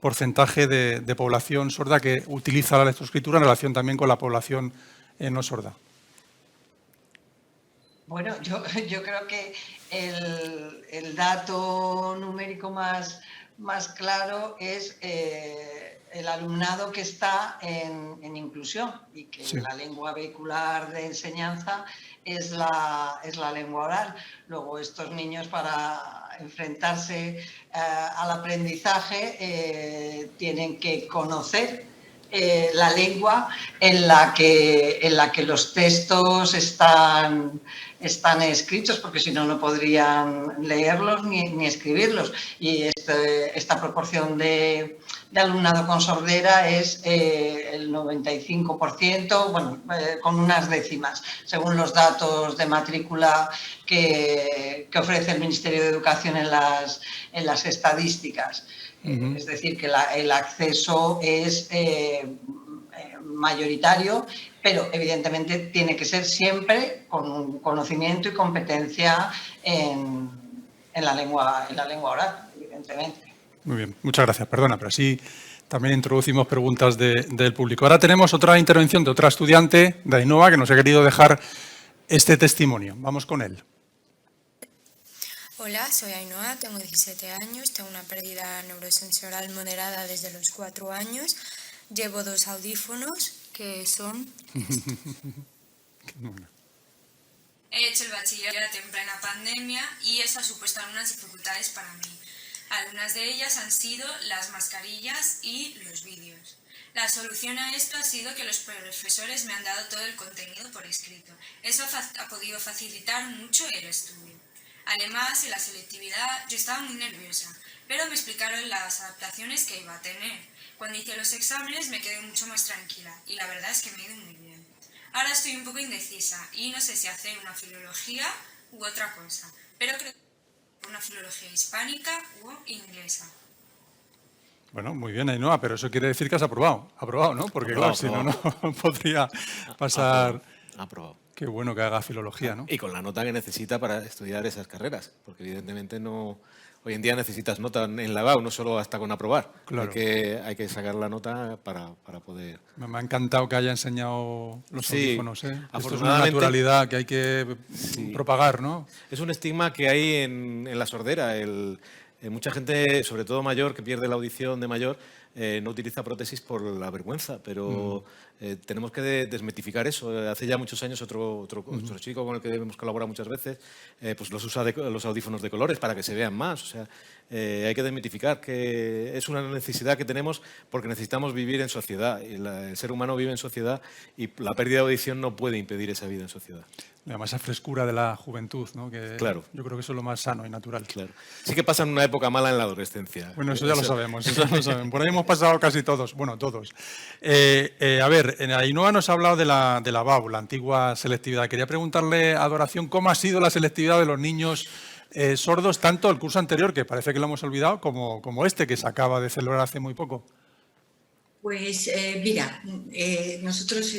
S1: porcentaje de población sorda que utiliza la lectoescritura en relación también con la población no sorda.
S3: Bueno, yo creo que el dato numérico más claro es el alumnado que está en inclusión, y que sí, la lengua vehicular de enseñanza es la lengua oral. Luego, estos niños, para enfrentarse al aprendizaje, tienen que conocer la lengua en la que los textos están escritos, porque si no, no podrían leerlos ni escribirlos. Y esta proporción de alumnado con sordera es el 95%, bueno, con unas décimas, según los datos de matrícula que ofrece el Ministerio de Educación en las estadísticas. Es decir, que el acceso es mayoritario, pero evidentemente tiene que ser siempre con un conocimiento y competencia en la lengua oral, evidentemente.
S1: Muy bien, muchas gracias. Perdona, pero así también introducimos preguntas del público. Ahora tenemos otra intervención de otra estudiante, de Ainhoa, que nos ha querido dejar este testimonio. Vamos con él.
S7: Hola, soy Ainhoa, tengo 17 años, tengo una pérdida neurosensorial moderada desde los 4 años, llevo 2 audífonos que son... He hecho el bachillerato en plena pandemia y eso ha supuesto algunas dificultades para mí. Algunas de ellas han sido las mascarillas y los vídeos. La solución a esto ha sido que los profesores me han dado todo el contenido por escrito. Eso ha podido facilitar mucho el estudio. Además, en la selectividad yo estaba muy nerviosa, pero me explicaron las adaptaciones que iba a tener. Cuando hice los exámenes me quedé mucho más tranquila y la verdad es que me ha ido muy bien. Ahora estoy un poco indecisa y no sé si hacer una filología u otra cosa, pero creo que una filología hispánica u inglesa.
S1: Bueno, muy bien, Ainhoa, pero eso quiere decir que has aprobado. Aprobado, ¿no? Porque
S2: Aprobado,
S1: claro, si no, no podría pasar...
S2: Aprobado.
S1: Qué bueno que haga filología, ¿no?
S2: Y con la nota que necesita para estudiar esas carreras, porque evidentemente no... Hoy en día necesitas nota en la BAU, no solo hasta con aprobar.
S1: Claro.
S2: Hay que sacar la nota para poder...
S1: Me ha encantado que haya enseñado los
S2: Sí,
S1: audífonos, ¿eh? Esto es una
S2: afortunadamente-
S1: naturalidad que hay que propagar, ¿no?
S2: Es un estigma que hay en la sordera. Mucha gente, sobre todo mayor, que pierde la audición de mayor, no utiliza prótesis por la vergüenza, pero tenemos que desmitificar eso. Hace ya muchos años otro chico con el que hemos colaborado muchas veces, pues los usa los audífonos de colores para que se vean más. O sea, hay que desmitificar que es una necesidad que tenemos porque necesitamos vivir en sociedad. El ser humano vive en sociedad y la pérdida de audición no puede impedir esa vida en sociedad.
S1: Y además esa frescura de la juventud, ¿no? Que
S2: Claro.
S1: yo creo que eso es lo más sano y natural.
S2: Claro. Sí que pasan una época mala en la adolescencia.
S1: Bueno, eso ya lo sabemos, eso ya lo sabemos. Por ahí hemos pasado casi todos, bueno, todos. A ver, Ainhoa nos ha hablado de la BAU, la antigua selectividad. Quería preguntarle a Adoración cómo ha sido la selectividad de los niños sordos, tanto el curso anterior, que parece que lo hemos olvidado, como este, que se acaba de celebrar hace muy poco.
S6: Pues mira, nosotros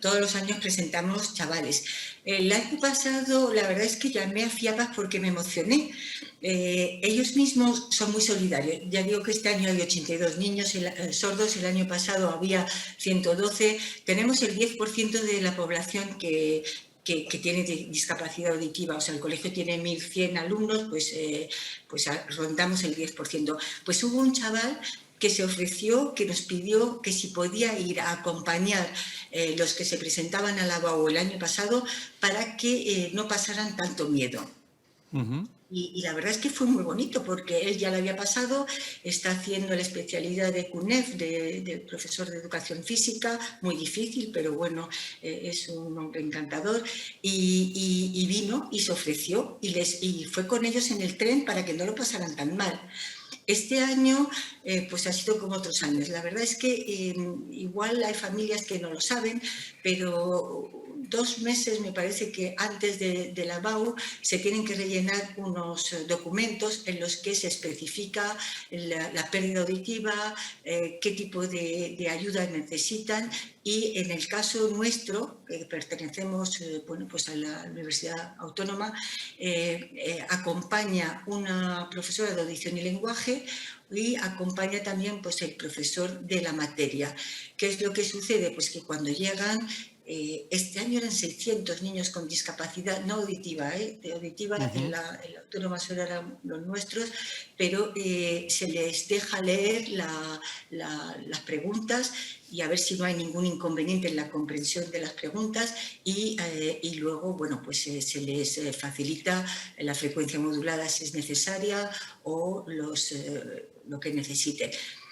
S6: todos los años presentamos chavales. El año pasado la verdad es que llamé a FIAPAS porque me emocioné. Ellos mismos son muy solidarios. Ya digo que este año hay 82 niños sordos, el año pasado había 112. Tenemos el 10% de la población que tiene discapacidad auditiva, o sea, el colegio tiene 1.100 alumnos, pues rondamos el 10%. Pues hubo un chaval que se ofreció, que nos pidió que si podía ir a acompañar los que se presentaban a la BAU el año pasado para que no pasaran tanto miedo. Y la verdad es que fue muy bonito porque él ya lo había pasado, está haciendo la especialidad de CUNEF, de profesor de educación física, muy difícil, pero bueno, es un hombre encantador, y vino y se ofreció y fue con ellos en el tren para que no lo pasaran tan mal. Este año pues ha sido como otros años. La verdad es que igual hay familias que no lo saben, pero 2 meses me parece que antes de la BAU se tienen que rellenar unos documentos en los que se especifica la pérdida auditiva, qué tipo de ayuda necesitan, y en el caso nuestro, que pertenecemos pues a la Universidad Autónoma, acompaña una profesora de audición y lenguaje y acompaña también pues el profesor de la materia. ¿Qué es lo que sucede? Pues que cuando llegan, este año eran 600 niños con discapacidad no auditiva, de auditiva en la Autónoma solo eran los nuestros, pero se les deja leer las preguntas y a ver si no hay ningún inconveniente en la comprensión de las preguntas y luego, bueno, pues se les facilita la frecuencia modulada si es necesaria o lo que necesiten.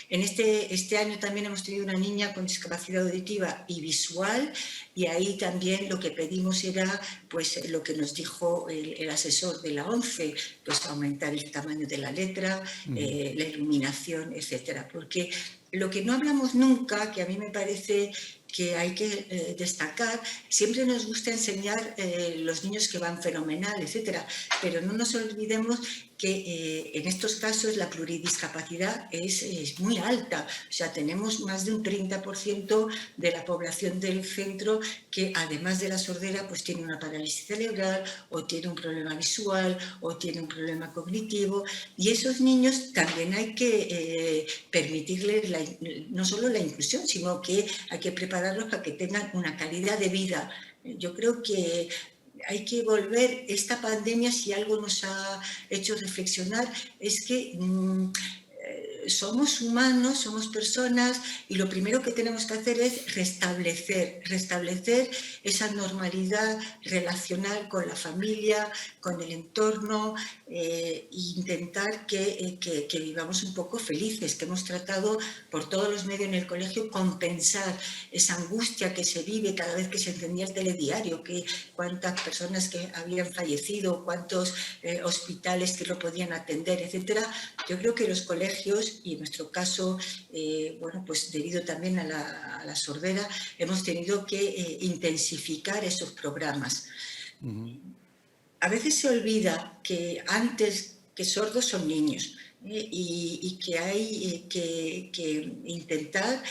S6: En este año también hemos tenido una niña con discapacidad auditiva y visual, y ahí también lo que pedimos era pues lo que nos dijo el asesor de la ONCE, pues aumentar el tamaño de la letra, la iluminación, etcétera. Porque lo que no hablamos nunca, que a mí me parece que hay que destacar, siempre nos gusta enseñar los niños que van fenomenal, etcétera, pero no nos olvidemos que en estos casos la pluridiscapacidad es muy alta. O sea, tenemos más de un 30% de la población del centro que, además de la sordera, pues tiene una parálisis cerebral o tiene un problema visual o tiene un problema cognitivo. Y esos niños también hay que permitirles no solo la inclusión, sino que hay que prepararlos para que tengan una calidad de vida. Yo creo que hay que volver, esta pandemia, si algo nos ha hecho reflexionar, es que somos humanos, somos personas, y lo primero que tenemos que hacer es restablecer esa normalidad relacional con la familia, con el entorno, e intentar que vivamos un poco felices, que hemos tratado por todos los medios en el colegio compensar esa angustia que se vive cada vez que se encendía el telediario, que cuántas personas que habían fallecido, cuántos hospitales que no podían atender, etcétera. Yo creo que los colegios, y en nuestro caso, bueno, pues debido también a la sordera, hemos tenido que intensificar esos programas. A veces se olvida que antes que sordos son niños. y que hay que intentar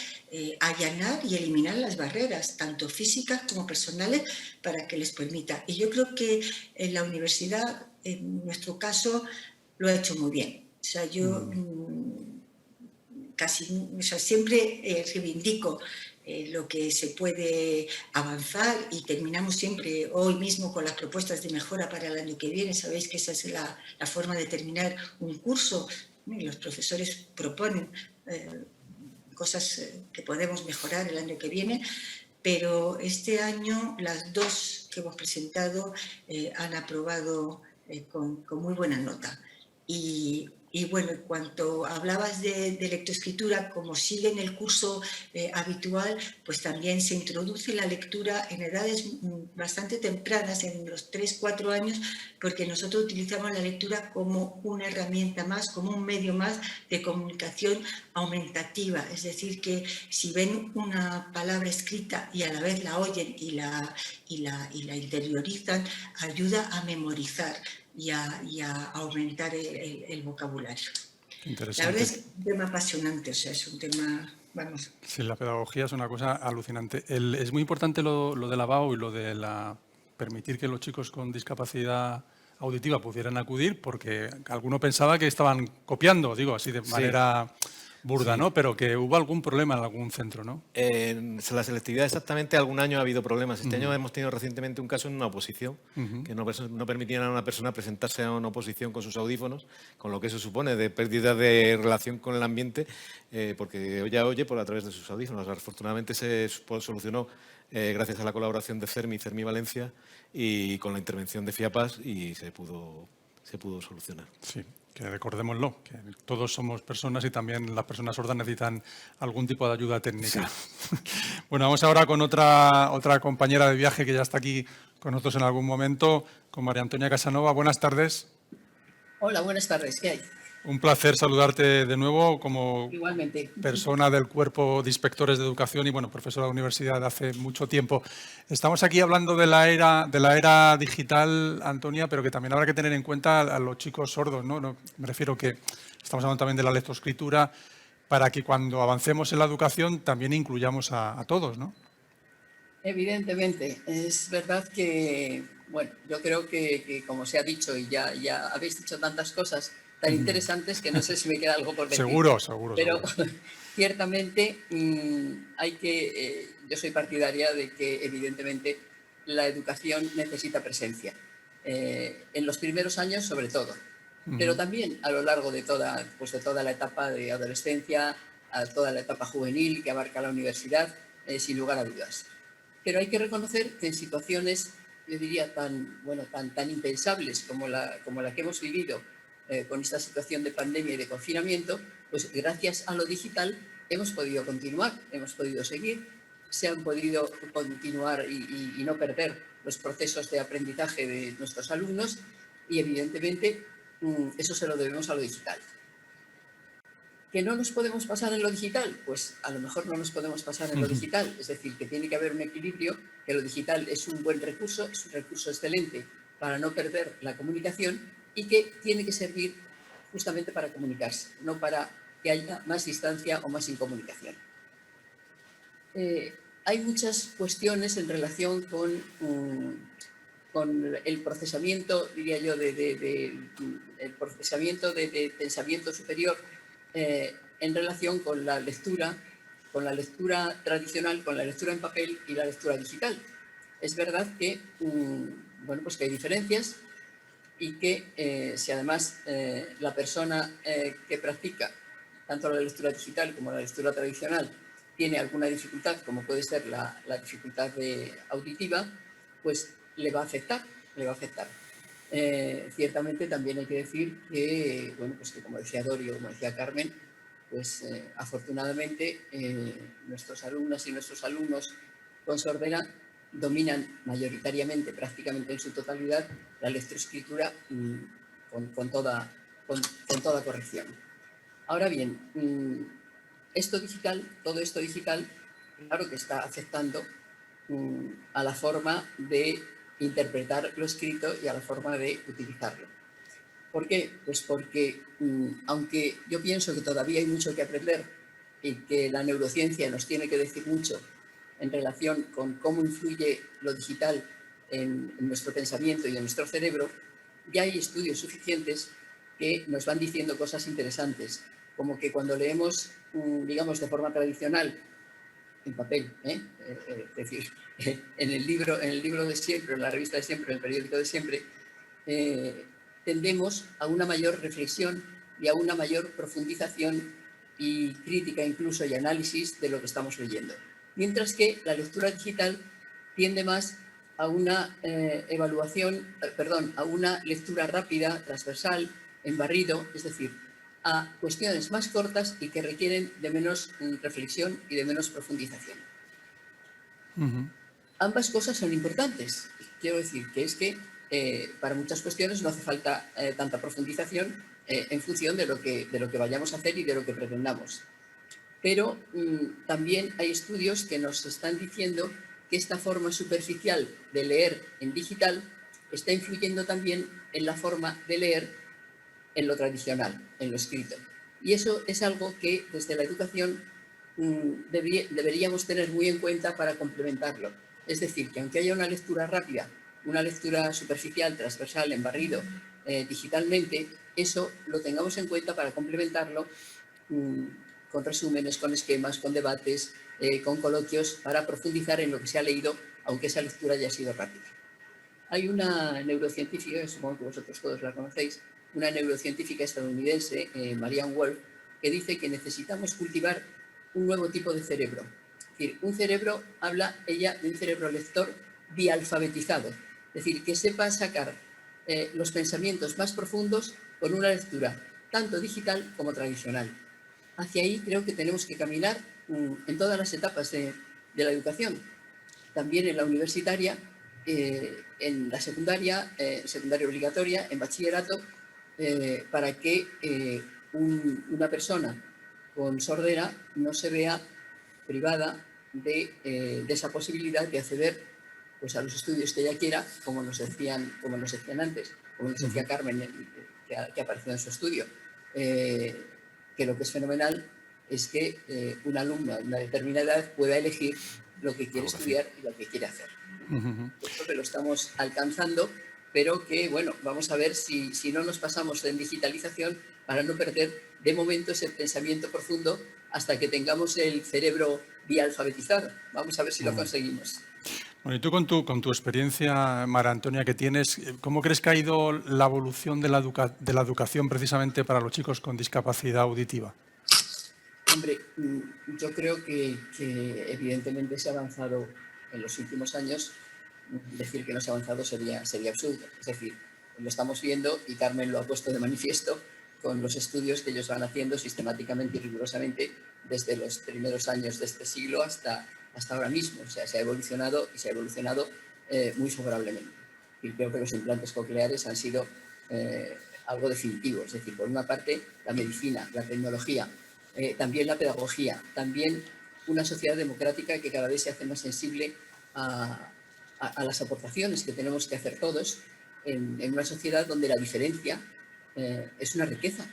S6: allanar y eliminar las barreras, tanto físicas como personales, para que les permita. Y yo creo que en la universidad, en nuestro caso, lo ha hecho muy bien. O sea, yo siempre reivindico lo que se puede avanzar y terminamos siempre hoy mismo con las propuestas de mejora para el año que viene. Sabéis que esa es la forma de terminar un curso y los profesores proponen cosas que podemos mejorar el año que viene, pero este año las dos que hemos presentado han aprobado con muy buena nota. Y bueno, en cuanto hablabas de lectoescritura, como sigue en el curso habitual, pues también se introduce la lectura en edades bastante tempranas, en los 3-4 años, porque nosotros utilizamos la lectura como una herramienta más, como un medio más de comunicación aumentativa. Es decir, que si ven una palabra escrita y a la vez la oyen y la interiorizan, ayuda a memorizar y a aumentar el vocabulario.
S1: Interesante.
S6: La verdad es un tema apasionante, o sea, es un tema, vamos.
S1: Sí, la pedagogía es una cosa alucinante. Es muy importante lo de la BAU y lo de permitir que los chicos con discapacidad auditiva pudieran acudir, porque alguno pensaba que estaban copiando, digo así de manera burda, ¿no? Pero que hubo algún problema en algún centro, ¿no?
S2: En la selectividad exactamente algún año ha habido problemas. Este año hemos tenido recientemente un caso en una oposición, que no permitían a una persona presentarse a una oposición con sus audífonos, con lo que eso supone de pérdida de relación con el ambiente, porque ella oye a través de sus audífonos. Afortunadamente se solucionó gracias a la colaboración de CERMI Valencia y con la intervención de FIAPAS, y se pudo solucionar.
S1: Sí. Que recordémoslo, que todos somos personas y también las personas sordas necesitan algún tipo de ayuda técnica. Sí. Bueno, vamos ahora con otra compañera de viaje que ya está aquí con nosotros en algún momento, con María Antonia Casanova. Buenas tardes.
S8: Hola, buenas tardes. ¿Qué hay?
S1: Un placer saludarte de nuevo como
S8: Igualmente.
S1: Persona del Cuerpo de Inspectores de Educación y, bueno, profesora de la universidad de hace mucho tiempo. Estamos aquí hablando de la era digital, Antonia, pero que también habrá que tener en cuenta a los chicos sordos, ¿no? Me refiero que estamos hablando también de la lectoescritura, para que cuando avancemos en la educación también incluyamos a todos, ¿no?
S8: Evidentemente. Es verdad que, bueno, yo creo que como se ha dicho, y ya habéis dicho tantas cosas tan interesantes que no sé si me queda algo por decir.
S1: Seguro.
S8: Pero ciertamente yo soy partidaria de que evidentemente la educación necesita presencia. En los primeros años sobre todo, pero también a lo largo de toda la etapa de adolescencia, a toda la etapa juvenil que abarca la universidad, sin lugar a dudas. Pero hay que reconocer que en situaciones, yo diría, tan impensables como la que hemos vivido con esta situación de pandemia y de confinamiento, pues gracias a lo digital hemos podido continuar, hemos podido seguir, se han podido continuar y no perder los procesos de aprendizaje de nuestros alumnos, y evidentemente eso se lo debemos a lo digital. ¿Que no nos podemos pasar en lo digital? Pues a lo mejor no nos podemos pasar en lo digital, es decir, que tiene que haber un equilibrio, que lo digital es un buen recurso, es un recurso excelente para no perder la comunicación, y que tiene que servir justamente para comunicarse, no para que haya más distancia o más incomunicación. Hay muchas cuestiones en relación con el procesamiento, diría yo, el procesamiento de pensamiento superior en relación con la lectura tradicional, con la lectura en papel y la lectura digital. Es verdad que, que hay diferencias, y que si además la persona que practica tanto la lectura digital como la lectura tradicional tiene alguna dificultad, como puede ser la dificultad auditiva, pues le va a afectar. Ciertamente también hay que decir que, que como decía Dorio, como decía Carmen, pues afortunadamente nuestros alumnas y nuestros alumnos con sordera dominan mayoritariamente, prácticamente en su totalidad, la lectoescritura con toda corrección. Ahora bien, todo esto digital, claro que está afectando a la forma de interpretar lo escrito y a la forma de utilizarlo. ¿Por qué? Pues porque, aunque yo pienso que todavía hay mucho que aprender y que la neurociencia nos tiene que decir mucho en relación con cómo influye lo digital en nuestro pensamiento y en nuestro cerebro, ya hay estudios suficientes que nos van diciendo cosas interesantes, como que cuando leemos, digamos, de forma tradicional, en papel, es decir, en el libro de siempre, en la revista de siempre, en el periódico de siempre, tendemos a una mayor reflexión y a una mayor profundización y crítica incluso y análisis de lo que estamos leyendo. Mientras que la lectura digital tiende más a una a una lectura rápida, transversal, en barrido, es decir, a cuestiones más cortas y que requieren de menos reflexión y de menos profundización. Ambas cosas son importantes. Quiero decir que es que para muchas cuestiones no hace falta tanta profundización en función de lo que vayamos a hacer y de lo que pretendamos. Pero también hay estudios que nos están diciendo que esta forma superficial de leer en digital está influyendo también en la forma de leer en lo tradicional, en lo escrito. Y eso es algo que desde la educación deberíamos tener muy en cuenta para complementarlo. Es decir, que aunque haya una lectura rápida, una lectura superficial, transversal, en barrido, digitalmente, eso lo tengamos en cuenta para complementarlo con resúmenes, con esquemas, con debates, con coloquios, para profundizar en lo que se ha leído, aunque esa lectura haya sido rápida. Hay una neurocientífica, supongo que vosotros todos la conocéis, una neurocientífica estadounidense, Marianne Wolf, que dice que necesitamos cultivar un nuevo tipo de cerebro. Es decir, un cerebro, habla ella de un cerebro lector bialfabetizado, es decir, que sepa sacar los pensamientos más profundos con una lectura tanto digital como tradicional. Hacia ahí creo que tenemos que caminar en todas las etapas de la educación, también en la universitaria, en la secundaria obligatoria, en bachillerato, para que una persona con sordera no se vea privada de esa posibilidad de acceder pues, a los estudios que ella quiera, como nos decían antes, como nos decía Carmen, que apareció en su estudio, que lo que es fenomenal es que un alumno de una determinada edad pueda elegir lo que quiere estudiar y lo que quiere hacer. Esto que lo estamos alcanzando, pero que, bueno, vamos a ver si no nos pasamos en digitalización para no perder de momento ese pensamiento profundo hasta que tengamos el cerebro bialfabetizado. Vamos a ver si lo conseguimos.
S1: Bueno, y tú con tu experiencia, María Antonia, que tienes, ¿cómo crees que ha ido la evolución de la educación precisamente para los chicos con discapacidad auditiva?
S8: Hombre, yo creo que evidentemente se ha avanzado en los últimos años. Decir que no se ha avanzado sería absurdo. Es decir, lo estamos viendo y Carmen lo ha puesto de manifiesto con los estudios que ellos van haciendo sistemáticamente y rigurosamente desde los primeros años de este siglo hasta ahora mismo. O sea, se ha evolucionado y se ha evolucionado muy favorablemente. Y creo que los implantes cocleares han sido algo definitivo. Es decir, por una parte, la medicina, la tecnología, también la pedagogía, también una sociedad democrática que cada vez se hace más sensible a las aportaciones que tenemos que hacer todos en una sociedad donde la diferencia es una riqueza.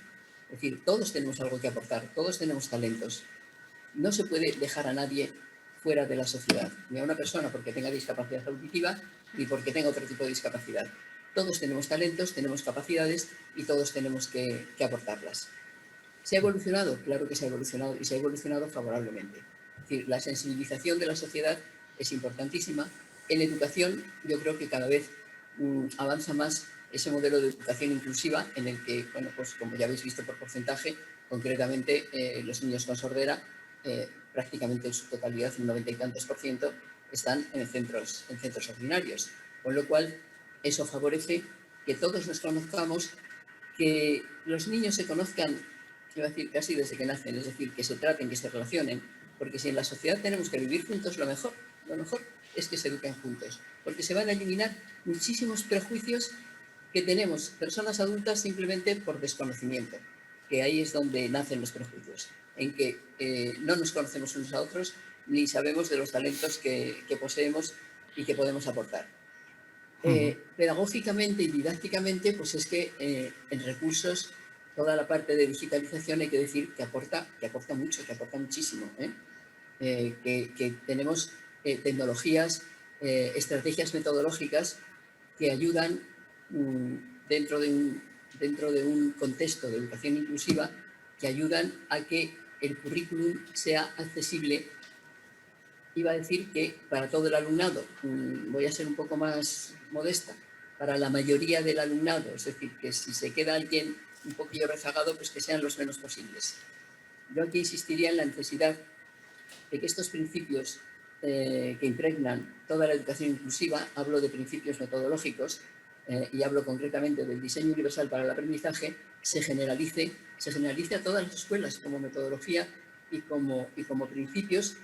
S8: Es decir, todos tenemos algo que aportar, todos tenemos talentos. No se puede dejar a nadie fuera de la sociedad, ni a una persona porque tenga discapacidad auditiva ni porque tenga otro tipo de discapacidad. Todos tenemos talentos, tenemos capacidades y todos tenemos que aportarlas. ¿Se ha evolucionado? Claro que se ha evolucionado y se ha evolucionado favorablemente. Es decir, la sensibilización de la sociedad es importantísima. En educación yo creo que cada vez avanza más ese modelo de educación inclusiva en el que, bueno, pues como ya habéis visto por porcentaje, concretamente los niños con sordera, prácticamente en su totalidad, un 90 y tantos %, están en centros ordinarios. Con lo cual, eso favorece que todos nos conozcamos, que los niños se conozcan, iba a decir casi desde que nacen, es decir, que se traten, que se relacionen, porque si en la sociedad tenemos que vivir juntos, lo mejor es que se eduquen juntos, porque se van a eliminar muchísimos prejuicios que tenemos personas adultas simplemente por desconocimiento, que ahí es donde nacen los prejuicios, en que no nos conocemos unos a otros ni sabemos de los talentos que poseemos y que podemos aportar. Pedagógicamente y didácticamente, pues es que en recursos, toda la parte de digitalización hay que decir que aporta mucho, que aporta muchísimo. Que tenemos tecnologías, estrategias metodológicas que ayudan dentro de un contexto de educación inclusiva, que ayudan a que el currículum sea accesible. Iba a decir que para todo el alumnado, voy a ser un poco más modesta, para la mayoría del alumnado, es decir, que si se queda alguien un poquillo rezagado, pues que sean los menos posibles. Yo aquí insistiría en la necesidad de que estos principios que impregnan toda la educación inclusiva, hablo de principios metodológicos y hablo concretamente del diseño universal para el aprendizaje, se generalice a todas las escuelas como metodología y como principios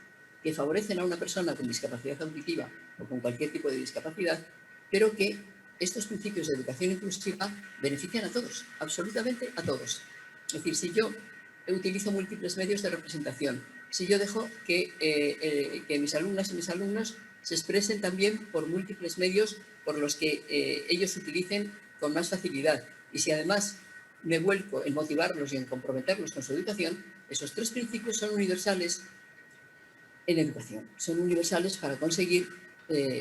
S8: que favorecen a una persona con discapacidad auditiva o con cualquier tipo de discapacidad, pero que estos principios de educación inclusiva benefician a todos, absolutamente a todos. Es decir, si yo utilizo múltiples medios de representación, si yo dejo que mis alumnas y mis alumnos se expresen también por múltiples medios por los que ellos utilicen con más facilidad, y si además me vuelco en motivarlos y en comprometerlos con su educación, esos tres principios son universales en educación, son universales para conseguir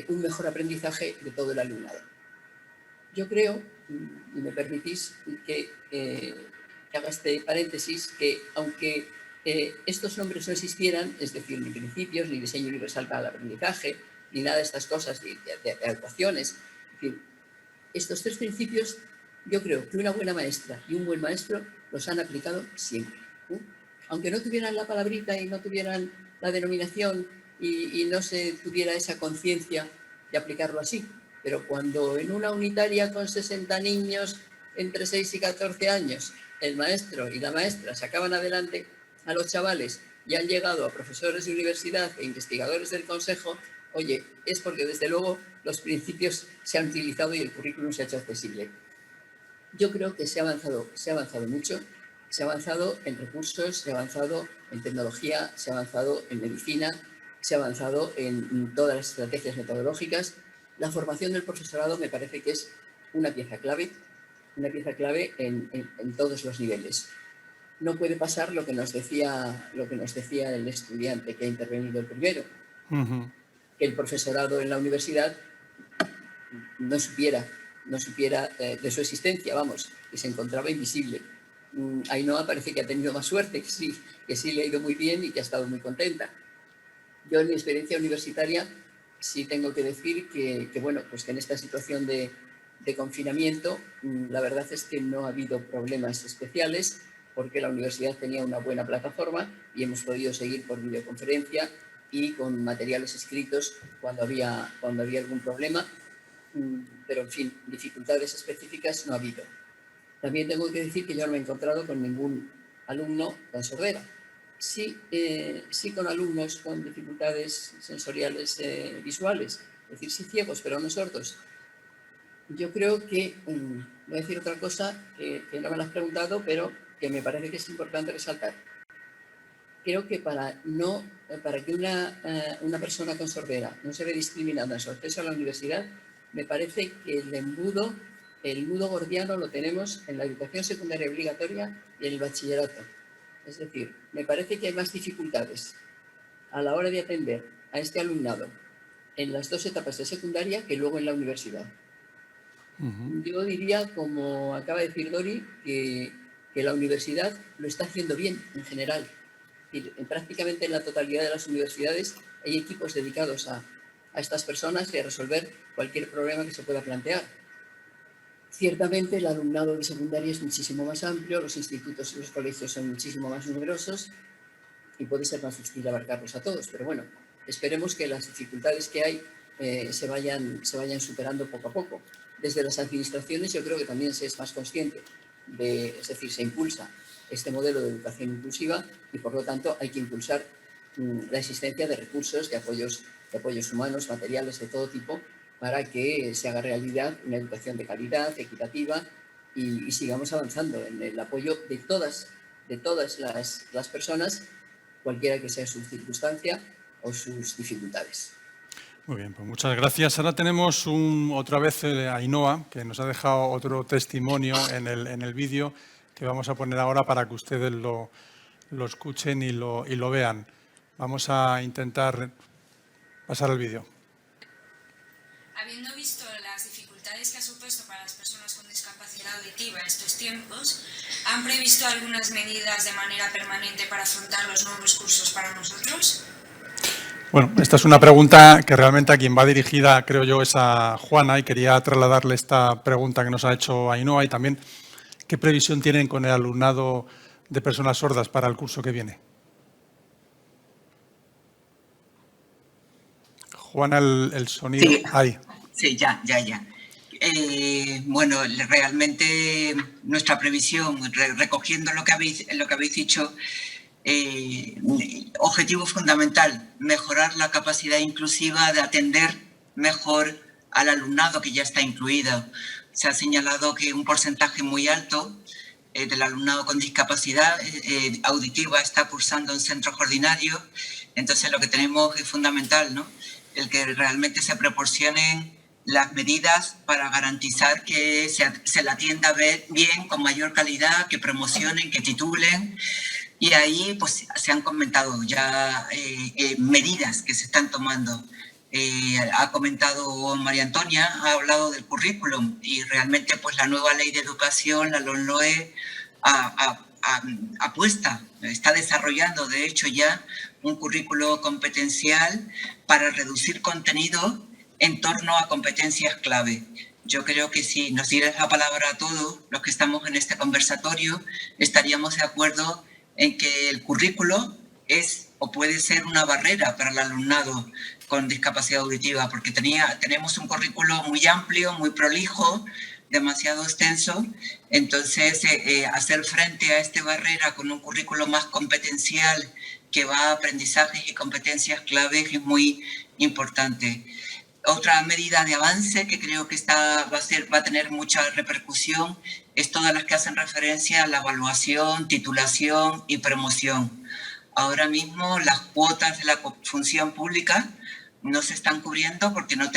S8: un mejor aprendizaje de todo el alumnado. Yo creo, y me permitís que haga este paréntesis, que aunque estos nombres no existieran, es decir, ni principios, ni diseño universal para el aprendizaje, ni nada de estas cosas, de actuaciones, es decir, estos tres principios, yo creo que una buena maestra y un buen maestro los han aplicado siempre. Aunque no tuvieran la palabrita y no tuvieran la denominación y no se tuviera esa conciencia de aplicarlo así. Pero cuando en una unitaria con 60 niños entre 6 y 14 años, el maestro y la maestra sacaban adelante a los chavales y han llegado a profesores de universidad e investigadores del consejo, oye, es porque desde luego los principios se han utilizado y el currículum se ha hecho accesible. Yo creo que se ha avanzado mucho. Se ha avanzado en recursos, se ha avanzado en tecnología, se ha avanzado en medicina, se ha avanzado en todas las estrategias metodológicas. La formación del profesorado me parece que es una pieza clave en todos los niveles. No puede pasar lo que nos decía el estudiante que ha intervenido el primero, que el profesorado en la universidad no supiera de su existencia, vamos, que se encontraba invisible. Ainhoa parece que ha tenido más suerte, que sí le ha ido muy bien y que ha estado muy contenta. Yo en mi experiencia universitaria sí tengo que decir que bueno, pues que en esta situación de confinamiento la verdad es que no ha habido problemas especiales porque la universidad tenía una buena plataforma y hemos podido seguir por videoconferencia y con materiales escritos cuando había algún problema, pero en fin, dificultades específicas no ha habido. También tengo que decir que yo no me he encontrado con ningún alumno con sordera. Sí con alumnos con dificultades sensoriales visuales, es decir, sí ciegos, pero no sordos. Yo creo que, voy a decir otra cosa que no me lo has preguntado, pero que me parece que es importante resaltar. Creo que para que una persona con sordera no se ve discriminada en su acceso a la universidad, me parece que el nudo gordiano lo tenemos en la educación secundaria obligatoria y en el bachillerato. Es decir, me parece que hay más dificultades a la hora de atender a este alumnado en las dos etapas de secundaria que luego en la universidad. Yo diría, como acaba de decir Dori, que la universidad lo está haciendo bien en general. Prácticamente en la totalidad de las universidades hay equipos dedicados a estas personas y a resolver cualquier problema que se pueda plantear. Ciertamente el alumnado de secundaria es muchísimo más amplio, los institutos y los colegios son muchísimo más numerosos y puede ser más difícil abarcarlos a todos, pero bueno, esperemos que las dificultades que hay se vayan superando poco a poco. Desde las administraciones yo creo que también se es más consciente, es decir, se impulsa este modelo de educación inclusiva y por lo tanto hay que impulsar la existencia de recursos, de apoyos humanos, materiales de todo tipo, para que se haga realidad una educación de calidad, equitativa y sigamos avanzando en el apoyo de todas las personas, cualquiera que sea su circunstancia o sus dificultades.
S1: Muy bien, pues muchas gracias. Ahora tenemos otra vez a Ainhoa, que nos ha dejado otro testimonio en el vídeo que vamos a poner ahora para que ustedes lo escuchen y lo vean. Vamos a intentar pasar el vídeo.
S7: Habiendo visto las dificultades que ha supuesto para las personas con discapacidad auditiva estos tiempos, ¿han previsto algunas medidas de manera permanente para afrontar los nuevos cursos para nosotros?
S1: Bueno, esta es una pregunta que realmente a quien va dirigida, creo yo, es a Juana, y quería trasladarle esta pregunta que nos ha hecho Ainhoa y también qué previsión tienen con el alumnado de personas sordas para el curso que viene. Juana, el sonido.
S5: Sí.
S1: Ahí.
S5: Sí, ya. Bueno, realmente nuestra previsión, recogiendo lo que habéis dicho, objetivo fundamental, mejorar la capacidad inclusiva de atender mejor al alumnado que ya está incluido. Se ha señalado que un porcentaje muy alto del alumnado con discapacidad auditiva está cursando en centros ordinarios. Entonces lo que tenemos es fundamental, ¿no?, el que realmente se proporcionen las medidas para garantizar que se la atienda bien, con mayor calidad, que promocionen, que titulen. Y ahí pues se han comentado ya medidas que se están tomando. Ha comentado María Antonia, ha hablado del currículum, y realmente pues la nueva ley de educación, la LOMLOE, apuesta, está desarrollando de hecho ya un currículo competencial para reducir contenido en torno a competencias clave. Yo creo que si nos dieras la palabra a todos los que estamos en este conversatorio, estaríamos de acuerdo en que el currículo es o puede ser una barrera para el alumnado con discapacidad auditiva, porque tenemos un currículo muy amplio, muy prolijo, demasiado extenso. Entonces, hacer frente a esta barrera con un currículo más competencial que va a aprendizajes y competencias claves es muy importante. Otra medida de avance que creo que va a tener mucha repercusión es todas las que hacen referencia a la evaluación, titulación y promoción. Ahora mismo las cuotas de la función pública no se están cubriendo porque no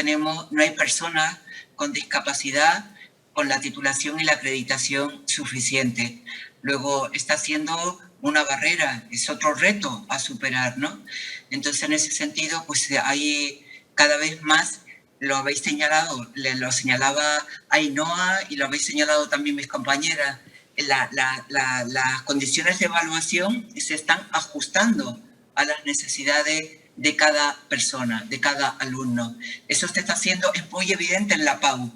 S5: hay personas con discapacidad con la titulación y la acreditación suficiente. Luego está siendo una barrera, es otro reto a superar, ¿no? Entonces, en ese sentido, pues hay cada vez más, lo habéis señalado, lo señalaba Ainhoa y lo habéis señalado también mis compañeras, las condiciones de evaluación se están ajustando a las necesidades de cada persona, de cada alumno. Eso se está haciendo, es muy evidente en la PAU.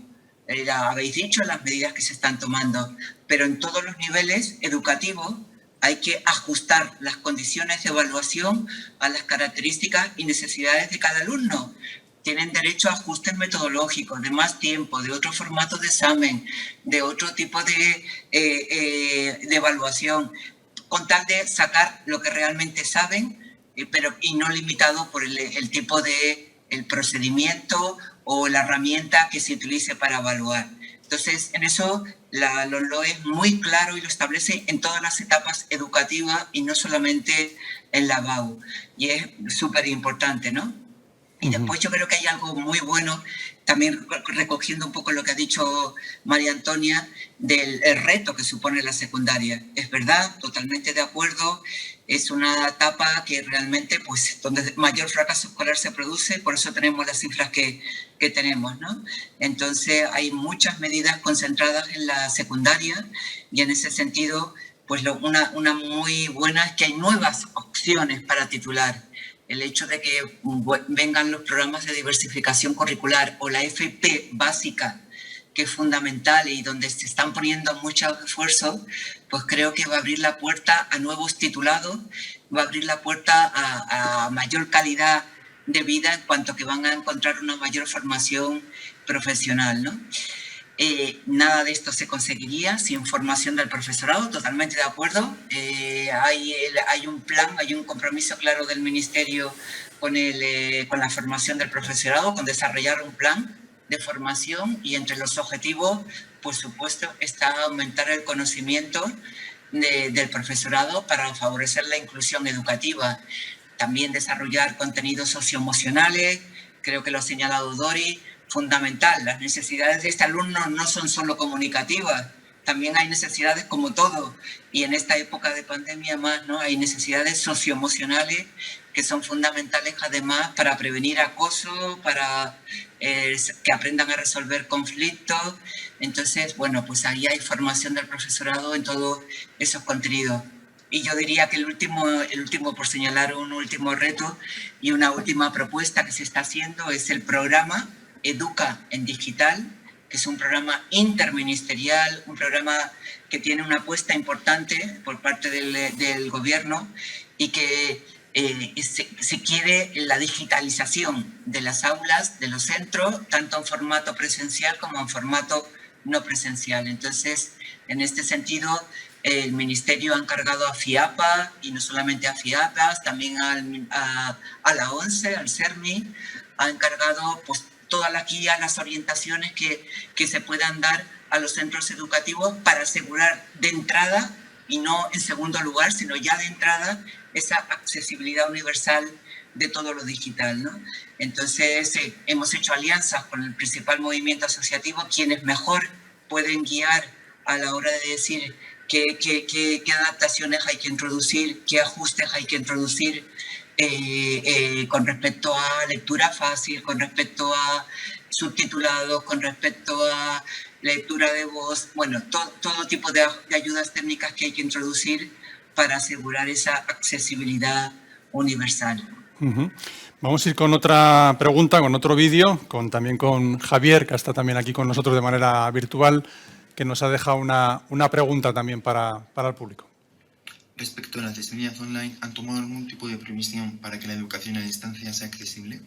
S5: Habéis dicho las medidas que se están tomando, pero en todos los niveles educativos hay que ajustar las condiciones de evaluación a las características y necesidades de cada alumno. Tienen derecho a ajustes metodológicos, de más tiempo, de otro formato de examen, de otro tipo de evaluación, con tal de sacar lo que realmente saben, y no limitado por el tipo de el procedimiento o la herramienta que se utilice para evaluar. Entonces, en eso la LOMLOE es muy claro y lo establece en todas las etapas educativas y no solamente en la BAU. Y es súper importante, ¿no? Y después yo creo que hay algo muy bueno, también recogiendo un poco lo que ha dicho María Antonia, del reto que supone la secundaria. Es verdad, totalmente de acuerdo, es una etapa que realmente, pues, donde mayor fracaso escolar se produce, por eso tenemos las cifras que tenemos, ¿no? Entonces hay muchas medidas concentradas en la secundaria y en ese sentido, pues una muy buena es que hay nuevas opciones para titular. El hecho de que vengan los programas de diversificación curricular o la FP básica, que es fundamental y donde se están poniendo muchos esfuerzos, pues creo que va a abrir la puerta a nuevos titulados, va a abrir la puerta a mayor calidad de vida en cuanto que van a encontrar una mayor formación profesional, ¿no? Nada de esto se conseguiría sin formación del profesorado, totalmente de acuerdo. Hay un plan, hay un compromiso claro del Ministerio con la formación del profesorado, con desarrollar un plan de formación, y entre los objetivos, por supuesto, está aumentar el conocimiento del profesorado para favorecer la inclusión educativa. También desarrollar contenidos socioemocionales, creo que lo ha señalado Dori, fundamental. Las necesidades de este alumno no son solo comunicativas, también hay necesidades como todo, y en esta época de pandemia más, ¿no? Hay necesidades socioemocionales que son fundamentales además para prevenir acoso, para que aprendan a resolver conflictos. Entonces, bueno, pues ahí hay formación del profesorado en todos esos contenidos. Y yo diría que el último, por señalar un último reto y una última propuesta que se está haciendo, es el programa Educa en Digital, que es un programa interministerial, un programa que tiene una apuesta importante por parte del gobierno y que se quiere la digitalización de las aulas, de los centros, tanto en formato presencial como en formato no presencial. Entonces, en este sentido, el Ministerio ha encargado a FIAPA, y no solamente a FIAPA, también a la ONCE, al CERMI, ha encargado pues, todas las guías, las orientaciones que se puedan dar a los centros educativos para asegurar de entrada, y no en segundo lugar, sino ya de entrada, esa accesibilidad universal de todo lo digital, ¿no? Entonces, hemos hecho alianzas con el principal movimiento asociativo, quienes mejor pueden guiar a la hora de decir qué adaptaciones hay que introducir, qué ajustes hay que introducir con respecto a lectura fácil, con respecto a subtitulados, con respecto a lectura de voz, bueno, todo tipo de ayudas técnicas que hay que introducir para asegurar esa accesibilidad universal.
S1: Vamos a ir con otra pregunta, con otro vídeo, también con Javier, que está también aquí con nosotros de manera virtual, que nos ha dejado una pregunta también para el público.
S4: Respecto a la accesibilidad online, ¿han tomado algún tipo de previsión para que la educación a distancia sea accesible?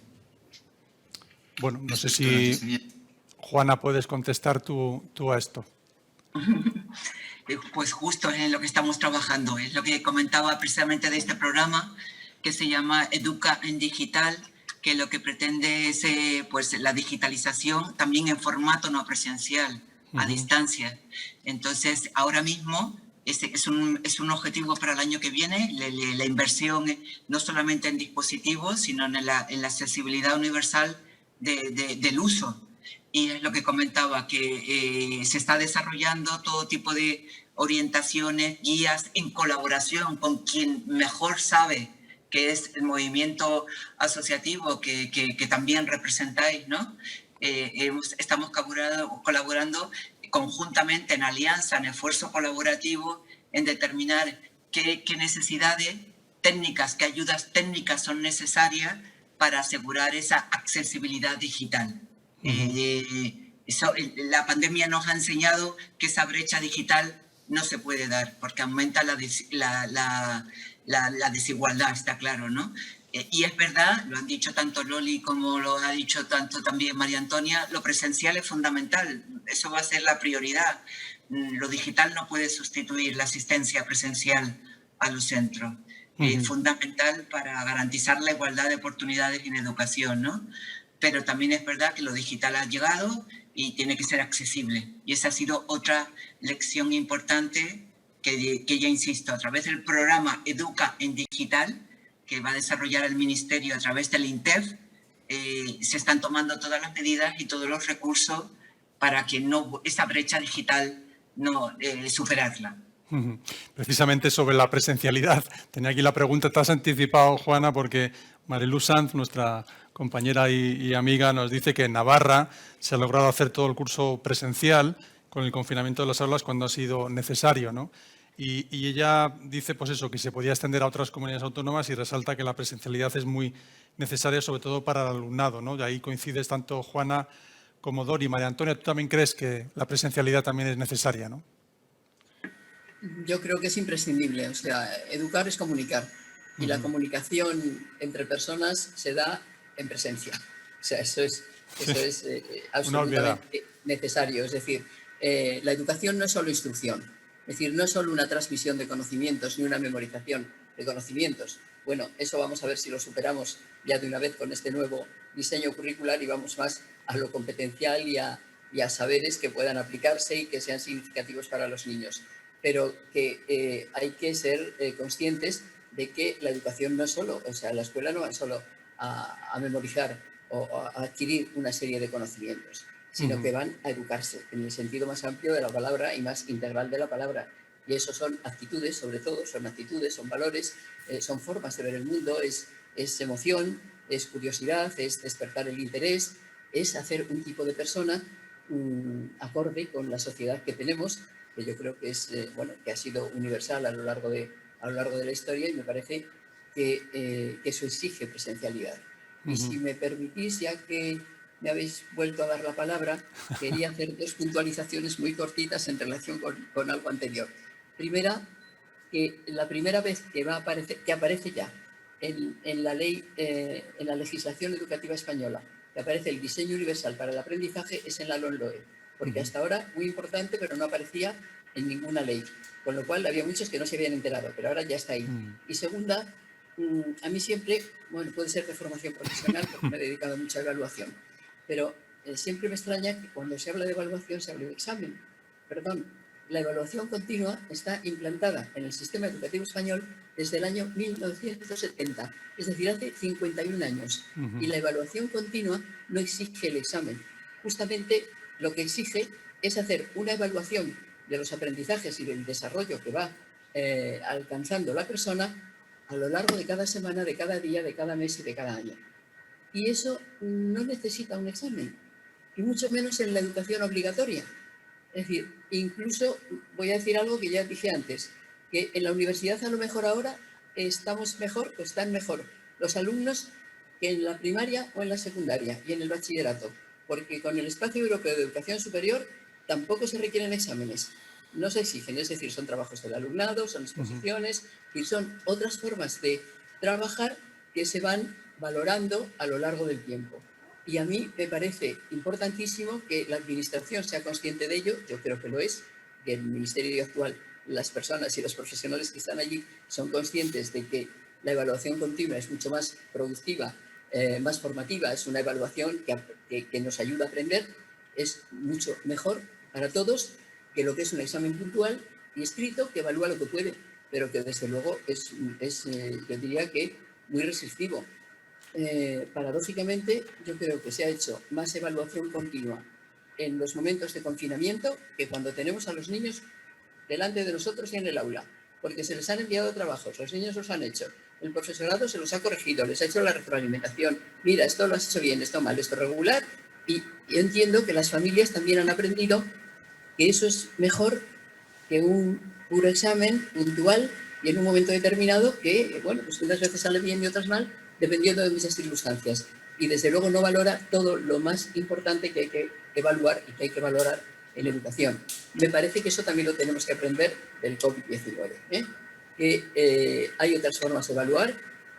S1: Bueno, no sé si, Juana, puedes contestar tú a esto.
S5: Pues justo en lo que estamos trabajando, es lo que comentaba precisamente de este programa que se llama Educa en Digital, que lo que pretende es pues, la digitalización también en formato no presencial, a distancia. Entonces, ahora mismo es un objetivo para el año que viene, la inversión no solamente en dispositivos, sino en la accesibilidad universal del uso. Y es lo que comentaba, que se está desarrollando todo tipo de orientaciones, guías en colaboración con quien mejor sabe, que es el movimiento asociativo que también representáis, ¿no? Estamos colaborando conjuntamente en alianza, en esfuerzo colaborativo, en determinar qué necesidades técnicas, qué ayudas técnicas son necesarias para asegurar esa accesibilidad digital. La pandemia nos ha enseñado que esa brecha digital no se puede dar porque aumenta la desigualdad, está claro, ¿no? Y es verdad, lo han dicho tanto Loli como lo ha dicho tanto también María Antonia, lo presencial es fundamental, eso va a ser la prioridad. Lo digital no puede sustituir la asistencia presencial a los centros. Es fundamental para garantizar la igualdad de oportunidades en educación, ¿no? Pero también es verdad que lo digital ha llegado y tiene que ser accesible. Y esa ha sido otra lección importante que ya insisto, a través del programa Educa en Digital, que va a desarrollar el Ministerio a través del INTEF, se están tomando todas las medidas y todos los recursos para que esa brecha digital no superarla.
S1: Precisamente sobre la presencialidad. Tenía aquí la pregunta, te has anticipado, Juana, porque Mariluz Sanz, nuestra compañera y amiga, nos dice que en Navarra se ha logrado hacer todo el curso presencial con el confinamiento de las aulas cuando ha sido necesario, ¿no? Y ella dice pues eso, que se podía extender a otras comunidades autónomas y resalta que la presencialidad es muy necesaria, sobre todo para el alumnado, ¿no? Y ahí coincides tanto Juana como Dori. María Antonia, ¿tú también crees que la presencialidad también es necesaria, no?
S8: Yo creo que es imprescindible. O sea, educar es comunicar. Y la comunicación entre personas se da en presencia. O sea, eso es absolutamente necesario. Es decir, la educación no es solo instrucción. Es decir, no es solo una transmisión de conocimientos ni una memorización de conocimientos. Bueno, eso vamos a ver si lo superamos ya de una vez con este nuevo diseño curricular y vamos más a lo competencial y a saberes que puedan aplicarse y que sean significativos para los niños. Pero que hay que ser conscientes de que la educación no es solo, o sea, la escuela no va solo a memorizar a adquirir una serie de conocimientos, sino que van a educarse en el sentido más amplio de la palabra y más integral de la palabra. Y eso son actitudes, sobre todo, son actitudes, son valores, son formas de ver el mundo, es emoción, es curiosidad, es despertar el interés, es hacer un tipo de persona acorde con la sociedad que tenemos, que yo creo que es que ha sido universal a lo largo de la historia, y me parece que eso exige presencialidad. Y si me permitís, ya que me habéis vuelto a dar la palabra, quería hacer 2 puntualizaciones muy cortitas en relación con algo anterior. Primera, que la primera vez que aparece ya en la ley, en la legislación educativa española, que aparece el diseño universal para el aprendizaje, es en la LOMLOE, porque hasta ahora, muy importante, pero no aparecía en ninguna ley, con lo cual había muchos que no se habían enterado, pero ahora ya está ahí. Y segunda, a mí siempre, puede ser de formación profesional, porque me he dedicado mucho a evaluación, pero siempre me extraña que cuando se habla de evaluación se hable de examen. Perdón, la evaluación continua está implantada en el sistema educativo español desde el año 1970, es decir, hace 51 años. Y la evaluación continua no exige el examen. Justamente lo que exige es hacer una evaluación de los aprendizajes y del desarrollo que va alcanzando la persona a lo largo de cada semana, de cada día, de cada mes y de cada año. Y eso no necesita un examen, y mucho menos en la educación obligatoria. Es decir, incluso voy a decir algo que ya dije antes, que en la universidad a lo mejor ahora estamos mejor o están mejor los alumnos que en la primaria o en la secundaria y en el bachillerato, porque con el Espacio Europeo de Educación Superior tampoco se requieren exámenes, no se exigen, es decir, son trabajos del alumnado, son exposiciones y son otras formas de trabajar que se van valorando a lo largo del tiempo. Y a mí me parece importantísimo que la Administración sea consciente de ello, yo creo que lo es, que el Ministerio actual, las personas y los profesionales que están allí son conscientes de que la evaluación continua es mucho más productiva, más formativa, es una evaluación que nos ayuda a aprender, es mucho mejor para todos que lo que es un examen puntual y escrito que evalúa lo que puede, pero que desde luego es yo diría que muy restrictivo. Paradójicamente, yo creo que se ha hecho más evaluación continua en los momentos de confinamiento que cuando tenemos a los niños delante de nosotros y en el aula, porque se les han enviado trabajos, los niños los han hecho, el profesorado se los ha corregido, les ha hecho la retroalimentación, mira, esto lo has hecho bien, esto mal, esto regular, y yo entiendo que las familias también han aprendido que eso es mejor que un puro examen puntual y en un momento determinado que, pues unas veces sale bien y otras mal, dependiendo de muchas circunstancias. Y desde luego no valora todo lo más importante que hay que evaluar y que hay que valorar en educación. Me parece que eso también lo tenemos que aprender del COVID-19, que hay otras formas de evaluar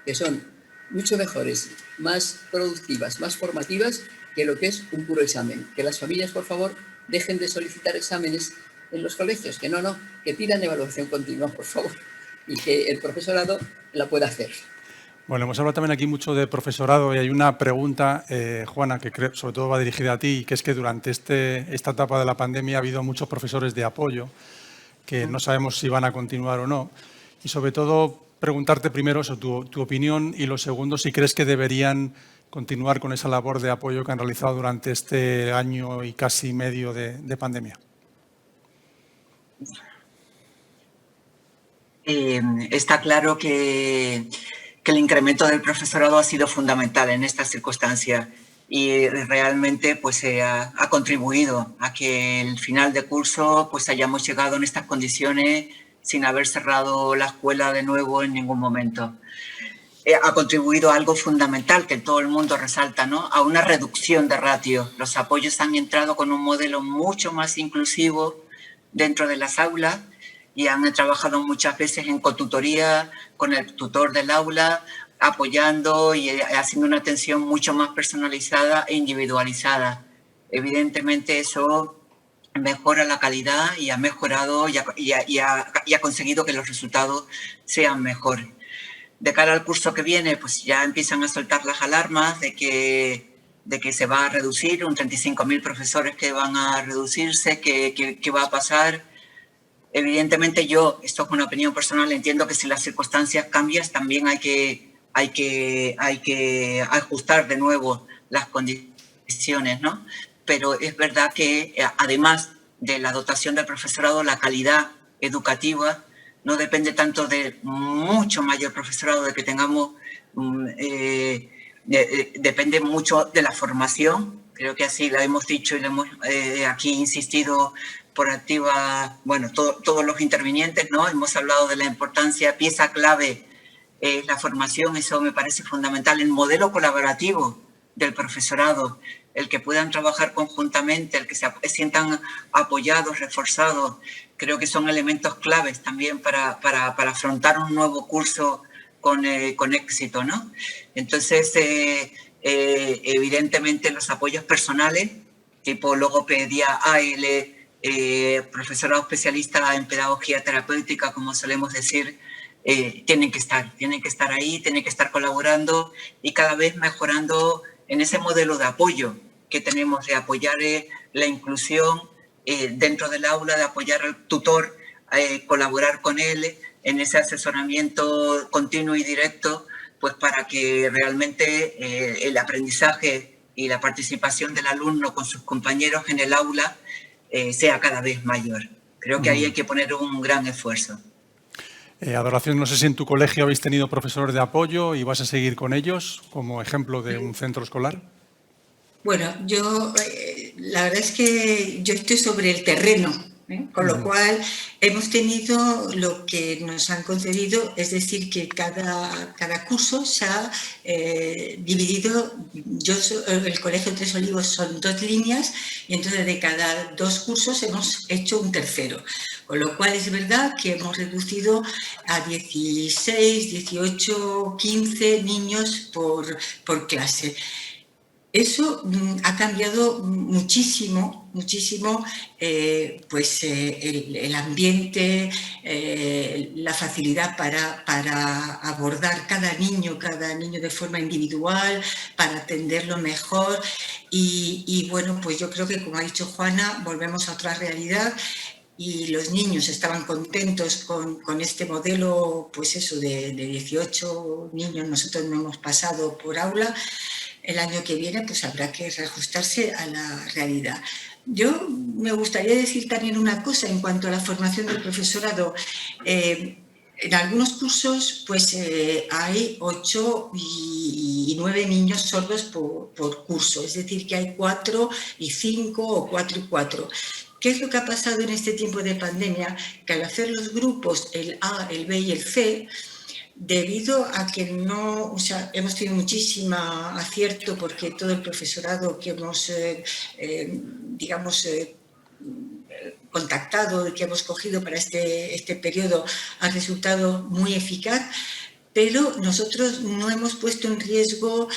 S8: que son mucho mejores, más productivas, más formativas que lo que es un puro examen. Que las familias, por favor, dejen de solicitar exámenes en los colegios, que pidan evaluación continua, por favor, y que el profesorado la pueda hacer.
S1: Bueno, hemos hablado también aquí mucho de profesorado y hay una pregunta, Juana, que creo, sobre todo va dirigida a ti, que es que durante esta etapa de la pandemia ha habido muchos profesores de apoyo que no sabemos si van a continuar o no. Y sobre todo, preguntarte primero eso, tu opinión, y lo segundo, si crees que deberían continuar con esa labor de apoyo que han realizado durante este año y casi medio de pandemia.
S5: Está claro que el incremento del profesorado ha sido fundamental en estas circunstancias y realmente pues, ha contribuido a que el final de curso pues, hayamos llegado en estas condiciones sin haber cerrado la escuela de nuevo en ningún momento. Ha contribuido a algo fundamental que todo el mundo resalta, ¿no? A una reducción de ratios. Los apoyos han entrado con un modelo mucho más inclusivo dentro de las aulas y han trabajado muchas veces en cotutoría con el tutor del aula, apoyando y haciendo una atención mucho más personalizada e individualizada. Evidentemente eso mejora la calidad y ha mejorado y ha conseguido que los resultados sean mejores. De cara al curso que viene, pues ya empiezan a soltar las alarmas de que se va a reducir, un 35.000 profesores que van a reducirse, ¿qué va a pasar? Evidentemente yo, esto es una opinión personal, entiendo que si las circunstancias cambian también hay que ajustar de nuevo las condiciones, ¿no? Pero es verdad que además de la dotación del profesorado, la calidad educativa no depende tanto de mucho mayor profesorado, de que tengamos, depende mucho de la formación. Creo que así lo hemos dicho y lo hemos aquí insistido por activa, bueno, todos los intervinientes, ¿no? Hemos hablado de la importancia, pieza clave es la formación, eso me parece fundamental, el modelo colaborativo del profesorado, el que puedan trabajar conjuntamente, el que se sientan apoyados, reforzados, creo que son elementos claves también para afrontar un nuevo curso con éxito, ¿no? Entonces, evidentemente los apoyos personales, tipo logopedia, AL, profesorado especialista en pedagogía terapéutica, como solemos decir, tienen que estar ahí, tienen que estar colaborando y cada vez mejorando en ese modelo de apoyo que tenemos, de apoyar la inclusión dentro del aula, de apoyar al tutor, colaborar con él en ese asesoramiento continuo y directo, pues para que realmente el aprendizaje y la participación del alumno con sus compañeros en el aula sea cada vez mayor. Creo que ahí hay que poner un gran esfuerzo.
S1: Adoración, no sé si en tu colegio habéis tenido profesores de apoyo y vas a seguir con ellos como ejemplo de un centro escolar.
S6: Bueno, yo la verdad es que yo estoy sobre el terreno, con lo cual hemos tenido lo que nos han concedido, es decir, que cada curso se ha dividido. El Colegio Tres Olivos son 2 líneas y entonces de cada 2 cursos hemos hecho un tercero. Con lo cual es verdad que hemos reducido a 16, 18, 15 niños por clase. Eso ha cambiado muchísimo, el ambiente, la facilidad para abordar cada niño de forma individual, para atenderlo mejor. Y bueno, pues yo creo que, como ha dicho Juana, volvemos a otra realidad. Y los niños estaban contentos con este modelo, pues eso, de 18 niños, nosotros no hemos pasado por aula. El año que viene pues habrá que reajustarse a la realidad. Yo me gustaría decir también una cosa en cuanto a la formación del profesorado. En algunos cursos pues hay 8 y 9 niños sordos por curso, es decir, que hay 4 y 5 o 4 y 4. ¿Qué es lo que ha pasado en este tiempo de pandemia? Que al hacer los grupos, el A, el B y el C, debido a que hemos tenido muchísimo acierto porque todo el profesorado que hemos, contactado, que hemos cogido para este periodo ha resultado muy eficaz, pero nosotros no hemos puesto en riesgo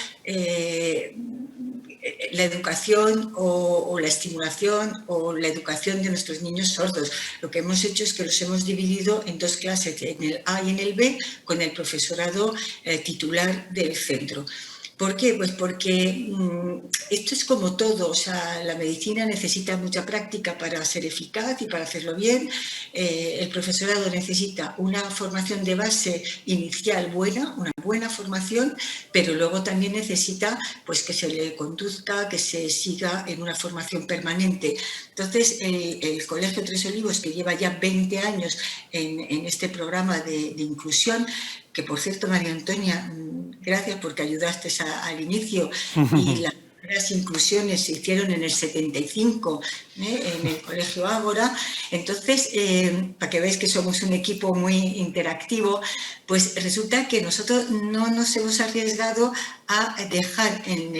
S6: la educación o la estimulación o la educación de nuestros niños sordos. Lo que hemos hecho es que los hemos dividido en 2 clases, en el A y en el B, con el profesorado titular del centro. ¿Por qué? Pues porque esto es como todo, o sea, la medicina necesita mucha práctica para ser eficaz y para hacerlo bien. El profesorado necesita una formación de base inicial buena, una buena formación, pero luego también necesita pues que se le conduzca, que se siga en una formación permanente. Entonces, el Colegio Tres Olivos, que lleva ya 20 años en este programa de inclusión, que por cierto, María Antonia, gracias porque ayudaste al inicio, y las primeras inclusiones se hicieron en el 75 en el Colegio Ágora. Entonces, para que veáis que somos un equipo muy interactivo, pues resulta que nosotros no nos hemos arriesgado a dejar en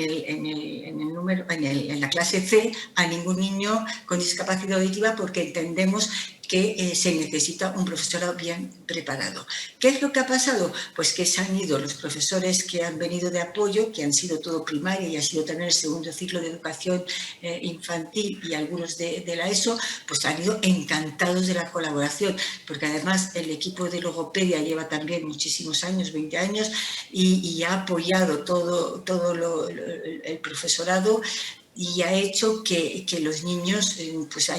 S6: la clase C a ningún niño con discapacidad auditiva, porque entendemos que se necesita un profesorado bien preparado. ¿Qué es lo que ha pasado? Pues que se han ido los profesores que han venido de apoyo, que han sido todo primaria y ha sido también el segundo ciclo de educación infantil y algunos de la ESO, pues han ido encantados de la colaboración, porque además el equipo de logopedia lleva también muchísimos años, 20 años, y ha apoyado todo el profesorado, y ha hecho que los niños pues se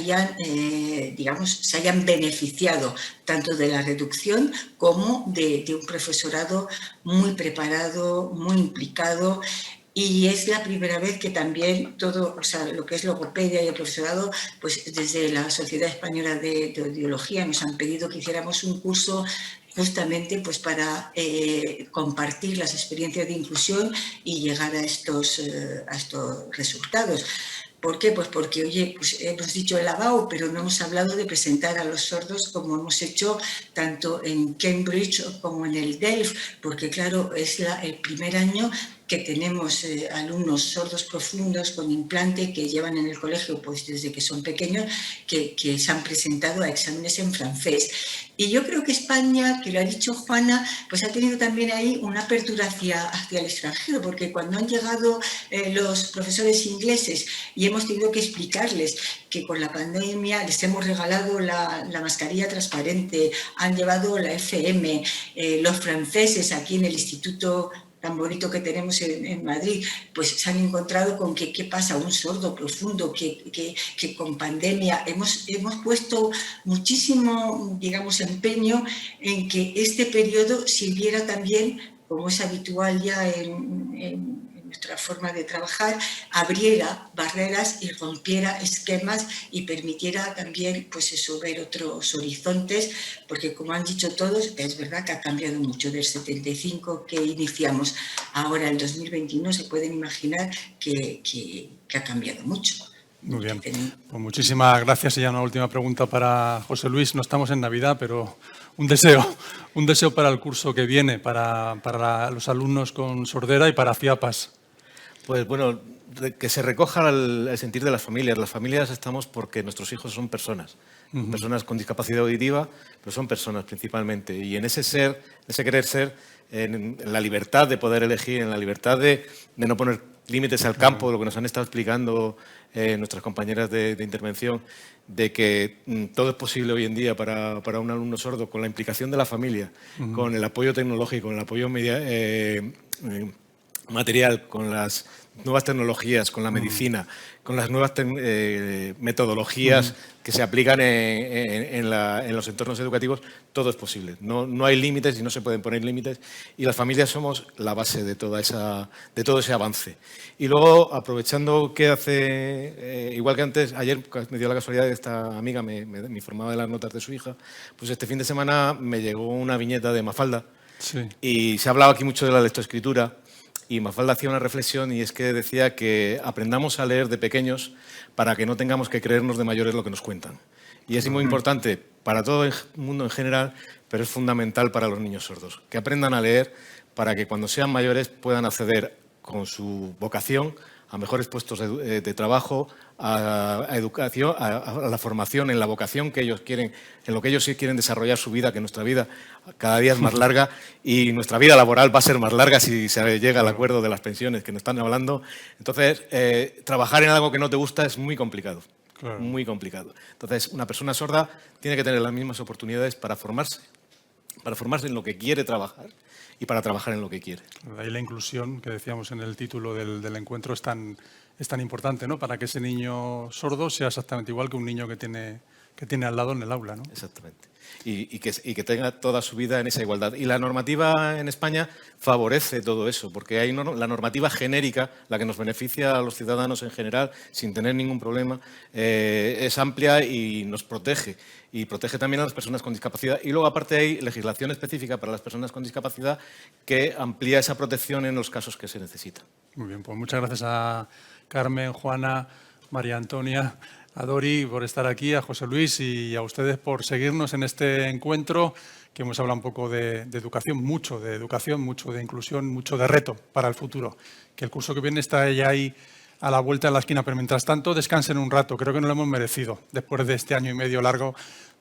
S6: hayan beneficiado tanto de la reducción como de un profesorado muy preparado, muy implicado. Y es la primera vez que también todo, o sea, lo que es logopedia y el profesorado, pues desde la Sociedad Española de Audiología nos han pedido que hiciéramos un curso justamente pues para compartir las experiencias de inclusión y llegar a estos resultados. ¿Por qué? Pues porque, oye, pues hemos dicho el ABAU, pero no hemos hablado de presentar a los sordos como hemos hecho tanto en Cambridge como en el Delft, porque claro, es el primer año que tenemos alumnos sordos profundos con implante que llevan en el colegio pues desde que son pequeños, que se han presentado a exámenes en francés. Y yo creo que España, que lo ha dicho Juana, pues ha tenido también ahí una apertura hacia el extranjero, porque cuando han llegado los profesores ingleses y hemos tenido que explicarles que con la pandemia les hemos regalado la mascarilla transparente, han llevado la FM, los franceses aquí en el Instituto tan bonito que tenemos en Madrid, pues se han encontrado con que qué pasa, un sordo profundo, que con pandemia hemos puesto muchísimo, digamos, empeño en que este periodo sirviera también, como es habitual ya en nuestra forma de trabajar, abriera barreras y rompiera esquemas y permitiera también, pues eso, ver otros horizontes, porque como han dicho todos, es verdad que ha cambiado mucho del 75 que iniciamos ahora el 2021, se pueden imaginar que ha cambiado mucho.
S1: Muy bien, pues muchísimas gracias. Y ya una última pregunta para José Luis. No estamos en Navidad, pero un deseo para el curso que viene, para los alumnos con sordera y para FIAPAS.
S2: Pues bueno, que se recoja el sentir de las familias. Las familias estamos porque nuestros hijos son personas, personas con discapacidad auditiva, pero son personas principalmente. Y en ese ser, ese querer ser, en la libertad de poder elegir, en la libertad de no poner límites al campo, lo que nos han estado explicando nuestras compañeras de intervención, de que todo es posible hoy en día para un alumno sordo, con la implicación de la familia, con el apoyo tecnológico, con el apoyo material, con las nuevas tecnologías, con la medicina, con las nuevas metodologías que se aplican en los entornos educativos, todo es posible. No hay límites y no se pueden poner límites, y las familias somos la base de todo ese avance. Y luego, aprovechando que igual que antes, ayer me dio la casualidad de que esta amiga me informaba de las notas de su hija, pues este fin de semana me llegó una viñeta de Mafalda, y se ha hablado aquí mucho de la lectoescritura. Y Mafalda hacía una reflexión, y es que decía que aprendamos a leer de pequeños para que no tengamos que creernos de mayores lo que nos cuentan. Y es muy importante para todo el mundo en general, pero es fundamental para los niños sordos. Que aprendan a leer para que cuando sean mayores puedan acceder con su vocación a mejores puestos de trabajo, a educación, a la formación en la vocación que ellos quieren, en lo que ellos quieren desarrollar su vida, que nuestra vida cada día es más larga y nuestra vida laboral va a ser más larga si se llega al acuerdo de las pensiones que nos están hablando. Entonces, trabajar en algo que no te gusta es muy complicado. Claro. Muy complicado. Entonces, una persona sorda tiene que tener las mismas oportunidades para formarse en lo que quiere trabajar y para trabajar en lo que quiere.
S1: Ahí la inclusión, que decíamos en el título del encuentro, es tan importante, ¿no? Para que ese niño sordo sea exactamente igual que un niño que tiene al lado en el aula, ¿no?
S2: Exactamente. Y que tenga toda su vida en esa igualdad. Y la normativa en España favorece todo eso, porque hay la normativa genérica, la que nos beneficia a los ciudadanos en general, sin tener ningún problema, es amplia y nos protege. Y protege también a las personas con discapacidad. Y luego, aparte, hay legislación específica para las personas con discapacidad que amplía esa protección en los casos que se necesitan.
S1: Muy bien, pues muchas gracias a Carmen, Juana, María Antonia, a Dori por estar aquí, a José Luis y a ustedes por seguirnos en este encuentro, que hemos hablado un poco de educación, mucho de inclusión, mucho de reto para el futuro. Que el curso que viene está ya ahí a la vuelta de la esquina, pero mientras tanto descansen un rato, creo que nos lo hemos merecido. Después de este año y medio largo,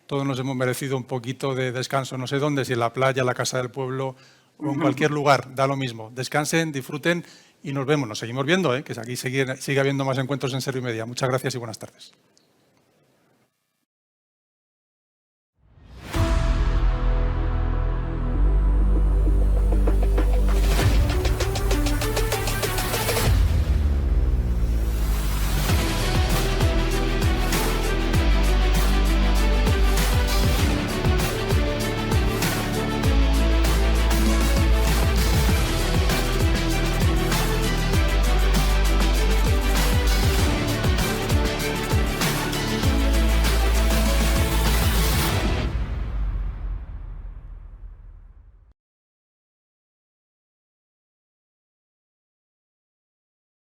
S1: todos nos hemos merecido un poquito de descanso, no sé dónde, si en la playa, en la casa del pueblo o en cualquier lugar, da lo mismo. Descansen, disfruten y nos vemos, nos seguimos viendo, que aquí sigue habiendo más encuentros en Servimedia. Muchas gracias y buenas tardes.